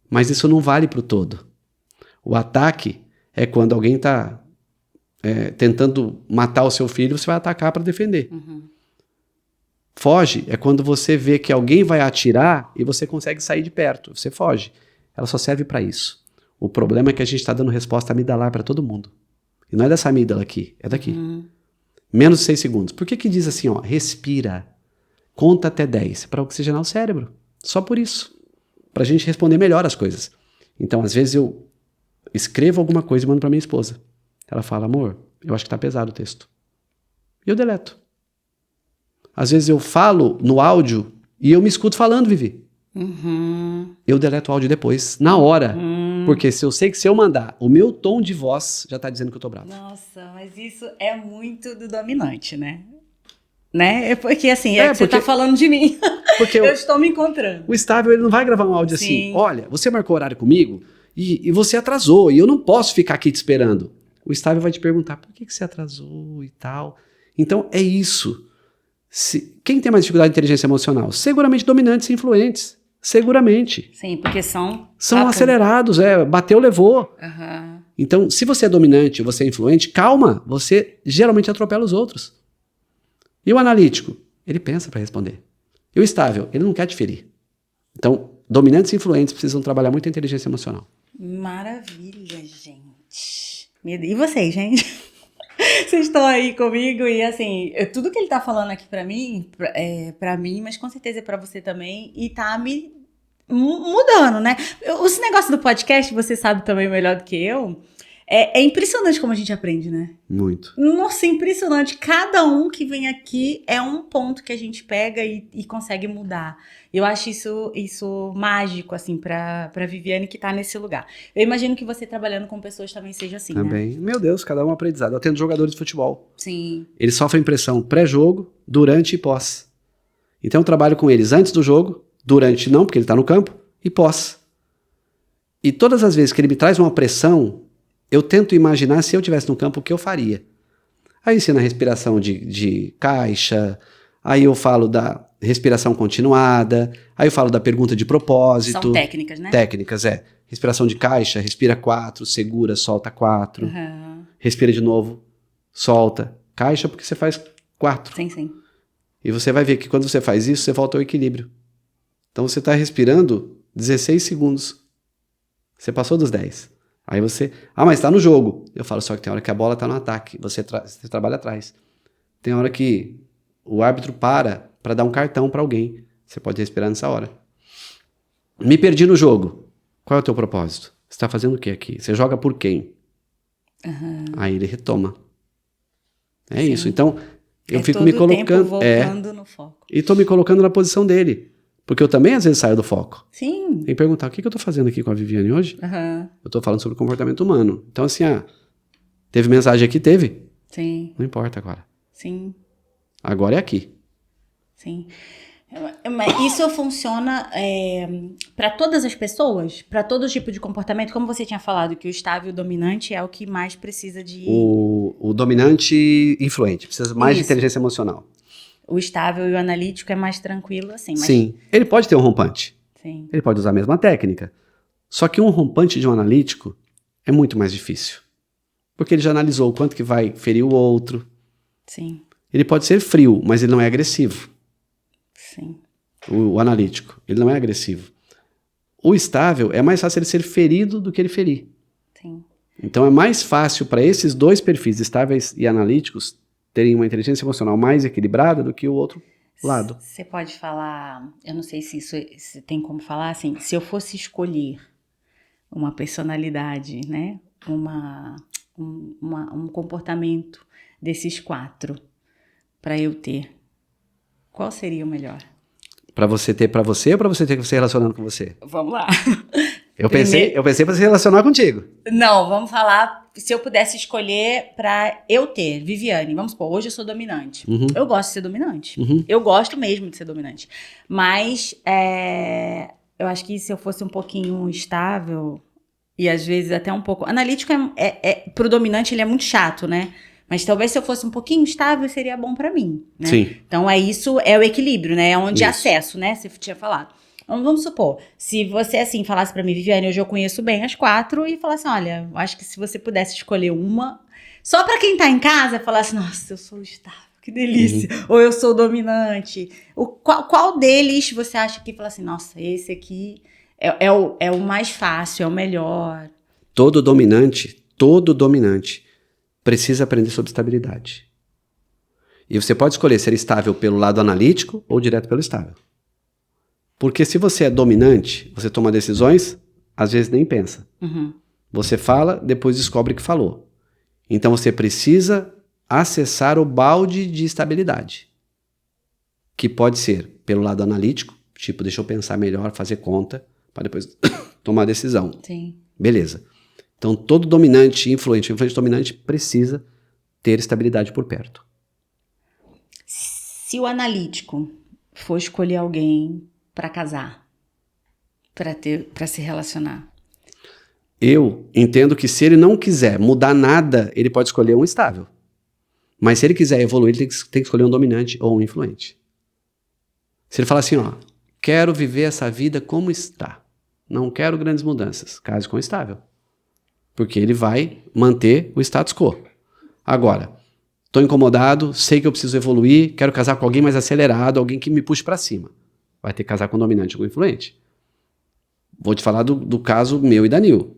Speaker 2: Mas isso não vale para o todo. O ataque é quando alguém está tentando matar o seu filho, você vai atacar para defender.
Speaker 1: Uhum.
Speaker 2: Foge é quando você vê que alguém vai atirar e você consegue sair de perto. Você foge. Ela só serve para isso. O problema é que a gente está dando resposta amidalar para todo mundo. E não é dessa amígdala aqui, é daqui.
Speaker 1: Uhum.
Speaker 2: Menos de 6 segundos. Por que diz assim, ó, respira, conta até 10, para oxigenar o cérebro. Só por isso. Para a gente responder melhor as coisas. Então, às vezes eu escrevo alguma coisa e mando para minha esposa. Ela fala, amor, eu acho que tá pesado o texto. E eu deleto. Às vezes eu falo no áudio e eu me escuto falando, Vivi.
Speaker 1: Uhum.
Speaker 2: Eu deleto o áudio depois, na hora. Porque se eu sei que se eu mandar, o meu tom de voz já tá dizendo que eu tô bravo.
Speaker 1: Nossa, mas isso é muito do dominante, né? É porque assim, que você tá falando de mim.
Speaker 2: Porque
Speaker 1: eu estou me encontrando.
Speaker 2: O estável, ele não vai gravar um áudio
Speaker 1: Sim.
Speaker 2: assim, olha, você marcou horário comigo e você atrasou e eu não posso ficar aqui te esperando. O estável vai te perguntar, por que você atrasou e tal? Então, é isso. Quem tem mais dificuldade de inteligência emocional? Seguramente dominantes e influentes. Seguramente.
Speaker 1: Sim, porque são
Speaker 2: acelerados, bateu, levou.
Speaker 1: Uhum.
Speaker 2: Então, se você é dominante ou você é influente, calma, você geralmente atropela os outros. E o analítico? Ele pensa para responder. E o estável? Ele não quer te ferir. Então, dominantes e influentes precisam trabalhar muito a inteligência emocional.
Speaker 1: Maravilha, gente. E vocês, gente? Vocês estão aí comigo e assim, tudo que ele tá falando aqui pra mim, pra mim, mas com certeza é pra você também, e tá me mudando, né? Esse negócio do podcast, você sabe também melhor do que eu, é impressionante como a gente aprende, né?
Speaker 2: Muito.
Speaker 1: Nossa, impressionante. Cada um que vem aqui é um ponto que a gente pega e consegue mudar. Eu acho isso mágico, assim, pra Viviane que tá nesse lugar. Eu imagino que você trabalhando com pessoas também seja assim,
Speaker 2: também.
Speaker 1: né?
Speaker 2: Meu Deus, cada um aprendizado. Eu atendo jogadores de futebol.
Speaker 1: Sim.
Speaker 2: Eles sofrem pressão pré-jogo, durante e pós. Então eu trabalho com eles antes do jogo, durante não, porque ele tá no campo, e pós. E todas as vezes que ele me traz uma pressão, eu tento imaginar se eu estivesse no campo o que eu faria. Aí ensina a respiração de caixa, aí eu falo da respiração continuada, aí eu falo da pergunta de propósito.
Speaker 1: São técnicas, né?
Speaker 2: Técnicas, respiração de caixa, respira 4, segura, solta 4, respira de novo, solta, caixa porque você faz 4.
Speaker 1: Sim.
Speaker 2: E você vai ver que quando você faz isso, você volta ao equilíbrio. Então você está respirando 16 segundos. Você passou dos 10. Aí você... mas está no jogo. Eu falo só que tem hora que a bola está no ataque. Você trabalha atrás. Tem hora que o árbitro para dar um cartão para alguém. Você pode respirar nessa hora. Me perdi no jogo. Qual é o teu propósito? Você está fazendo o que aqui? Você joga por quem? Aí ele retoma. É Sim. isso. Então, eu fico me colocando...
Speaker 1: Tempo voltando no foco.
Speaker 2: E estou me colocando na posição dele. Porque eu também, às vezes, saio do foco.
Speaker 1: Sim.
Speaker 2: Tem que perguntar, o que eu estou fazendo aqui com a Viviane hoje? Eu estou falando sobre comportamento humano. Então, assim, teve mensagem aqui? Teve?
Speaker 1: Sim.
Speaker 2: Não importa agora.
Speaker 1: Sim.
Speaker 2: Agora é aqui.
Speaker 1: Sim. Mas isso funciona para todas as pessoas? Para todo tipo de comportamento? Como você tinha falado, que o estável dominante é o que mais precisa de...
Speaker 2: O dominante influente. Precisa mais de inteligência emocional.
Speaker 1: O estável e o analítico é mais tranquilo, assim. Mas...
Speaker 2: Sim. Ele pode ter um rompante.
Speaker 1: Sim.
Speaker 2: Ele pode usar a mesma técnica. Só que um rompante de um analítico é muito mais difícil. Porque ele já analisou o quanto que vai ferir o outro.
Speaker 1: Sim.
Speaker 2: Ele pode ser frio, mas ele não é agressivo.
Speaker 1: Sim.
Speaker 2: O analítico, ele não é agressivo. O estável, é mais fácil ele ser ferido do que ele ferir.
Speaker 1: Sim.
Speaker 2: Então é mais fácil para esses dois perfis, estáveis e analíticos, terem uma inteligência emocional mais equilibrada do que o outro lado.
Speaker 1: Você pode falar, eu não sei se tem como falar assim, se eu fosse escolher uma personalidade, né, um comportamento desses 4 para eu ter, qual seria o melhor?
Speaker 2: Para você ter para você ou para você ter que você relacionando com você?
Speaker 1: Vamos lá.
Speaker 2: Eu pensei para se relacionar contigo.
Speaker 1: Não, vamos falar, se eu pudesse escolher para eu ter, Viviane, vamos supor, hoje eu sou dominante. Eu gosto de ser dominante. Eu gosto mesmo de ser dominante. Mas eu acho que se eu fosse um pouquinho estável e às vezes até um pouco... Analítico pro dominante ele é muito chato, né? Mas talvez se eu fosse um pouquinho estável seria bom para mim, né?
Speaker 2: Sim.
Speaker 1: Então é o equilíbrio, né? É onde acesso, né? Você tinha falado. Vamos supor, se você assim falasse pra mim, Viviane, hoje eu conheço bem as 4 e falasse, olha, acho que se você pudesse escolher uma, só pra quem tá em casa, falasse, nossa, eu sou estável, que delícia, ou eu sou dominante. Qual deles você acha que fala assim, nossa, esse aqui é o mais fácil, é o melhor?
Speaker 2: Todo dominante precisa aprender sobre estabilidade. E você pode escolher ser estável pelo lado analítico ou direto pelo estável. Porque se você é dominante, você toma decisões, às vezes nem pensa. Você fala, depois descobre que falou. Então você precisa acessar o balde de estabilidade. Que pode ser pelo lado analítico, tipo, deixa eu pensar melhor, fazer conta, para depois tomar a decisão.
Speaker 1: Sim.
Speaker 2: Beleza. Então todo dominante, influente dominante precisa ter estabilidade por perto.
Speaker 1: Se o analítico for escolher alguém para casar, para se relacionar.
Speaker 2: Eu entendo que se ele não quiser mudar nada, ele pode escolher um estável. Mas se ele quiser evoluir, ele tem que escolher um dominante ou um influente. Se ele falar assim, quero viver essa vida como está, não quero grandes mudanças, case com estável. Porque ele vai manter o status quo. Agora, estou incomodado, sei que eu preciso evoluir, quero casar com alguém mais acelerado, alguém que me puxe para cima. Vai ter que casar com um dominante ou com um influente. Vou te falar do caso meu e da Nil.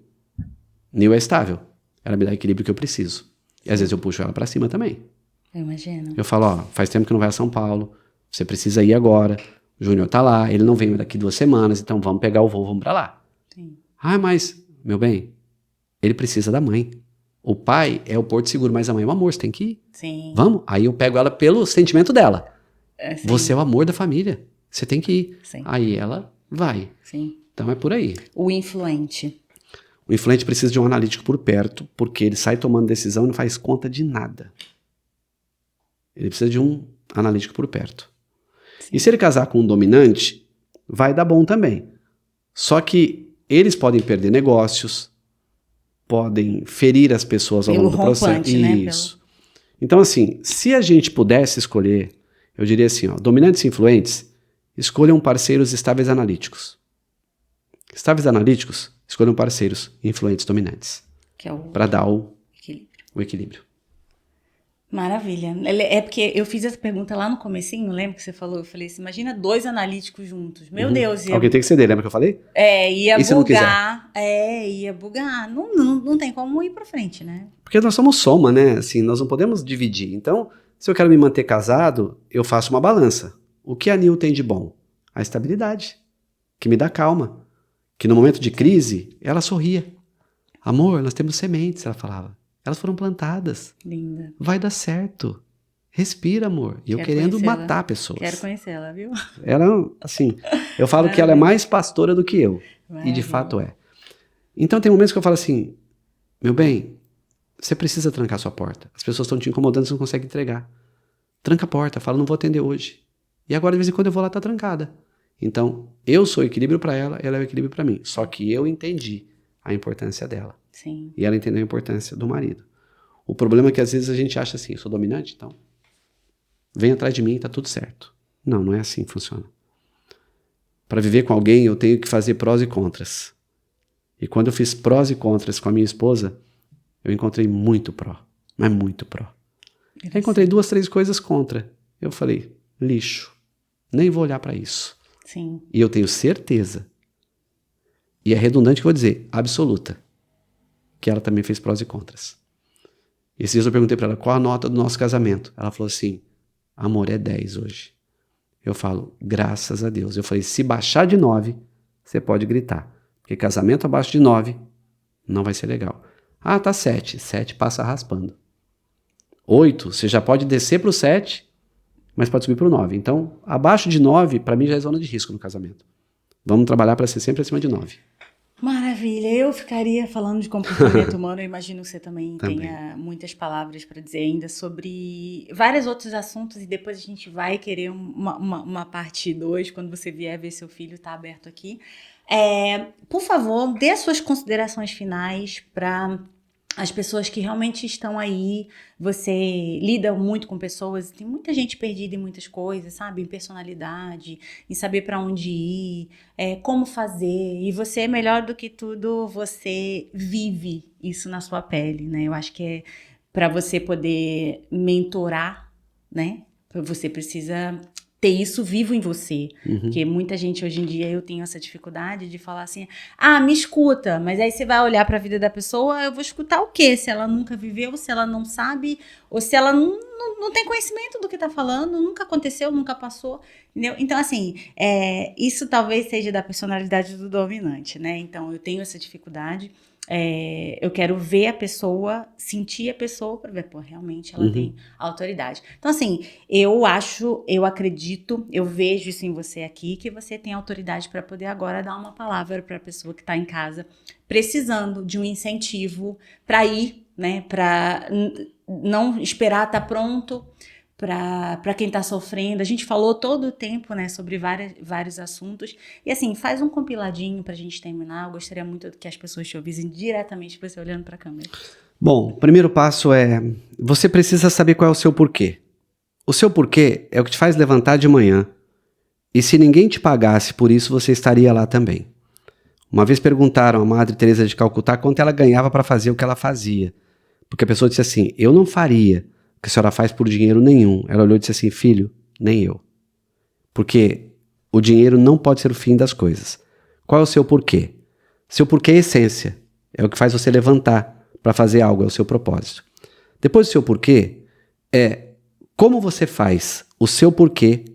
Speaker 2: Nil é estável. Ela me dá o equilíbrio que eu preciso. E às vezes eu puxo ela para cima também.
Speaker 1: Eu imagino.
Speaker 2: Eu falo, faz tempo que não vai a São Paulo, você precisa ir agora, o Júnior tá lá, ele não vem daqui 2 semanas, então vamos pegar o voo, vamos para lá.
Speaker 1: Sim.
Speaker 2: Mas, meu bem, ele precisa da mãe. O pai é o porto seguro, mas a mãe é o amor, você tem que ir.
Speaker 1: Sim.
Speaker 2: Vamos? Aí eu pego ela pelo sentimento dela.
Speaker 1: Sim.
Speaker 2: Você é o amor da família. Você tem que ir.
Speaker 1: Sim.
Speaker 2: Aí ela vai.
Speaker 1: Sim.
Speaker 2: Então é por aí.
Speaker 1: O influente.
Speaker 2: O influente precisa de um analítico por perto, porque ele sai tomando decisão e não faz conta de nada. Ele precisa de um analítico por perto. Sim. E se ele casar com um dominante, vai dar bom também. Só que eles podem perder negócios, podem ferir as pessoas ao longo do processo.
Speaker 1: Né?
Speaker 2: Isso. Então, assim, se a gente pudesse escolher, Eu diria assim, ó, dominantes e influentes, escolham parceiros estáveis analíticos. Estáveis analíticos, escolham parceiros influentes dominantes.
Speaker 1: Que é o
Speaker 2: para dar
Speaker 1: equilíbrio.
Speaker 2: o equilíbrio.
Speaker 1: Maravilha. É porque eu fiz essa pergunta lá no comecinho, lembra que você falou? Eu falei assim, imagina 2 analíticos juntos. Meu Deus.
Speaker 2: Alguém tem que ceder, lembra que eu falei?
Speaker 1: Ia
Speaker 2: E se não
Speaker 1: bugar. Ia bugar. Não tem como ir pra frente, né?
Speaker 2: Porque nós somos soma, né? Assim, nós não podemos dividir. Então, se eu quero me manter casado, eu faço uma balança. O que a Nil tem de bom? A estabilidade, que me dá calma. Que no momento de crise, ela sorria. Amor, nós temos sementes, ela falava. Elas foram plantadas.
Speaker 1: Linda.
Speaker 2: Vai dar certo. Respira, amor. E eu
Speaker 1: Quero
Speaker 2: querendo
Speaker 1: conhecê-la.
Speaker 2: matar pessoas.
Speaker 1: Quero conhecê-la, viu?
Speaker 2: Ela, assim, eu falo que ela é mais pastora do que eu. E de fato é. Então tem momentos que eu falo assim, meu bem, você precisa trancar sua porta. As pessoas estão te incomodando, você não consegue entregar. Tranca a porta, fala, não vou atender hoje. E agora de vez em quando eu vou lá, tá trancada. Então, eu sou equilíbrio para ela, ela é o equilíbrio para mim. Só que eu entendi a importância dela.
Speaker 1: Sim.
Speaker 2: E ela entendeu a importância do marido. O problema é que às vezes a gente acha assim, eu sou dominante, então vem atrás de mim e tá tudo certo. Não, não é assim que funciona. Para viver com alguém, eu tenho que fazer prós e contras. E quando eu fiz prós e contras com a minha esposa, eu encontrei muito pró, mas muito pró. Eu encontrei 2, 3 coisas contra. Eu falei, lixo, nem vou olhar para isso.
Speaker 1: Sim.
Speaker 2: E eu tenho certeza, e é redundante que eu vou dizer, absoluta, que ela também fez prós e contras. E esses dias eu perguntei para ela, qual a nota do nosso casamento? Ela falou assim, amor, é 10 hoje. Eu falo, graças a Deus. Eu falei, se baixar de 9, você pode gritar. Porque casamento abaixo de 9 não vai ser legal. Ah, tá 7. 7 passa raspando. 8, você já pode descer pro 7, mas pode subir pro 9. Então, abaixo de 9, para mim já é zona de risco no casamento. Vamos trabalhar para ser sempre acima de 9.
Speaker 1: Maravilha, eu ficaria falando de comportamento humano, eu imagino que você também tenha muitas palavras para dizer ainda sobre vários outros assuntos e depois a gente vai querer uma parte 2, quando você vier ver seu filho, tá aberto aqui. Por favor, dê as suas considerações finais para as pessoas que realmente estão aí. Você lida muito com pessoas, tem muita gente perdida em muitas coisas, sabe? Em personalidade, em saber para onde ir, como fazer. E você é melhor do que tudo, você vive isso na sua pele, né? Eu acho que é para você poder mentorar, né? Você precisa ter isso vivo em você. Porque muita gente hoje em dia, eu tenho essa dificuldade de falar assim, me escuta, mas aí você vai olhar para a vida da pessoa, eu vou escutar o quê? Se ela nunca viveu, se ela não sabe, ou se ela não tem conhecimento do que tá falando, nunca aconteceu, nunca passou, entendeu? Então, assim, isso talvez seja da personalidade do dominante, né? Então, eu tenho essa dificuldade. Eu quero ver a pessoa, sentir a pessoa para ver, pô, realmente ela tem autoridade. Então, assim, eu acredito, eu vejo isso em você aqui, que você tem autoridade para poder agora dar uma palavra para a pessoa que está em casa, precisando de um incentivo para ir, né, para não esperar estar pronto, para quem está sofrendo. A gente falou todo o tempo, né, sobre vários assuntos. E assim, faz um compiladinho para a gente terminar. Eu gostaria muito que as pessoas te ouvissem diretamente, você olhando para a câmera.
Speaker 2: Bom, o primeiro passo é, você precisa saber qual é o seu porquê. O seu porquê é o que te faz levantar de manhã. E se ninguém te pagasse por isso, você estaria lá também. Uma vez perguntaram a Madre Teresa de Calcutá quanto ela ganhava para fazer o que ela fazia. Porque a pessoa disse assim, eu não faria o que a senhora faz por dinheiro nenhum. Ela olhou e disse assim, filho, nem eu. Porque o dinheiro não pode ser o fim das coisas. Qual é o seu porquê? Seu porquê é essência. É o que faz você levantar para fazer algo, é o seu propósito. Depois do seu porquê, é como você faz o seu porquê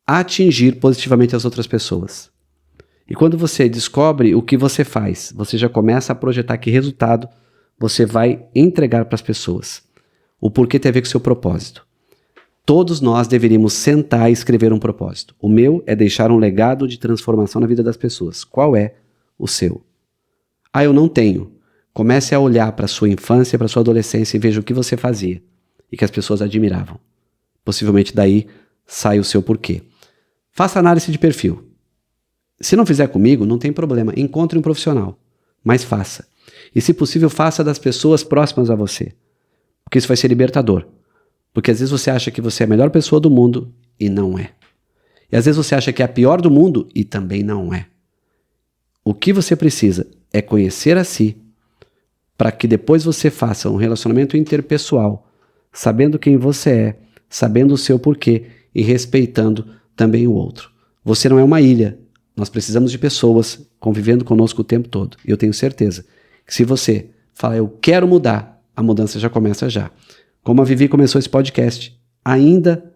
Speaker 2: atingir positivamente as outras pessoas. E quando você descobre o que você faz, você já começa a projetar que resultado você vai entregar para as pessoas. O porquê tem a ver com o seu propósito. Todos nós deveríamos sentar e escrever um propósito. O meu é deixar um legado de transformação na vida das pessoas. Qual é o seu? Eu não tenho. Comece a olhar para a sua infância, para a sua adolescência e veja o que você fazia e que as pessoas admiravam. Possivelmente daí sai o seu porquê. Faça análise de perfil. Se não fizer comigo, não tem problema. Encontre um profissional, mas faça. E se possível, faça das pessoas próximas a você. Porque isso vai ser libertador. Porque às vezes você acha que você é a melhor pessoa do mundo e não é. E às vezes você acha que é a pior do mundo e também não é. O que você precisa é conhecer a si, para que depois você faça um relacionamento interpessoal, sabendo quem você é, sabendo o seu porquê e respeitando também o outro. Você não é uma ilha. Nós precisamos de pessoas convivendo conosco o tempo todo. E eu tenho certeza que se você falar, eu quero mudar, a mudança já começa já. Como a Vivi começou esse podcast, ainda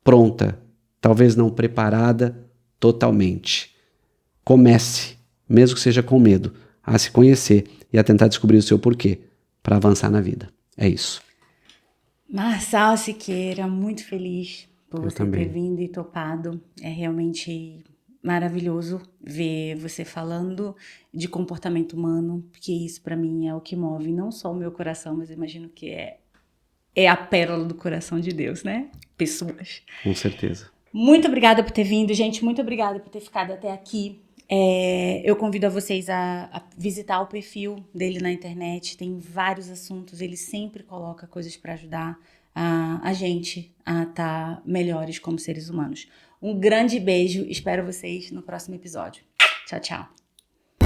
Speaker 2: pronta, talvez não preparada totalmente. Comece, mesmo que seja com medo, a se conhecer e a tentar descobrir o seu porquê para avançar na vida. É isso.
Speaker 1: Marçal Siqueira, muito feliz por
Speaker 2: Eu
Speaker 1: você
Speaker 2: também.
Speaker 1: ter vindo e topado. É realmente maravilhoso ver você falando de comportamento humano, porque isso para mim é o que move não só o meu coração, mas eu imagino que é a pérola do coração de Deus, né? Pessoas.
Speaker 2: Com certeza.
Speaker 1: Muito obrigada por ter vindo, gente. Muito obrigada por ter ficado até aqui. Eu convido a vocês a visitar o perfil dele na internet. Tem vários assuntos. Ele sempre coloca coisas para ajudar a gente a estar melhores como seres humanos. Um grande beijo. Espero vocês no próximo episódio. Tchau, tchau.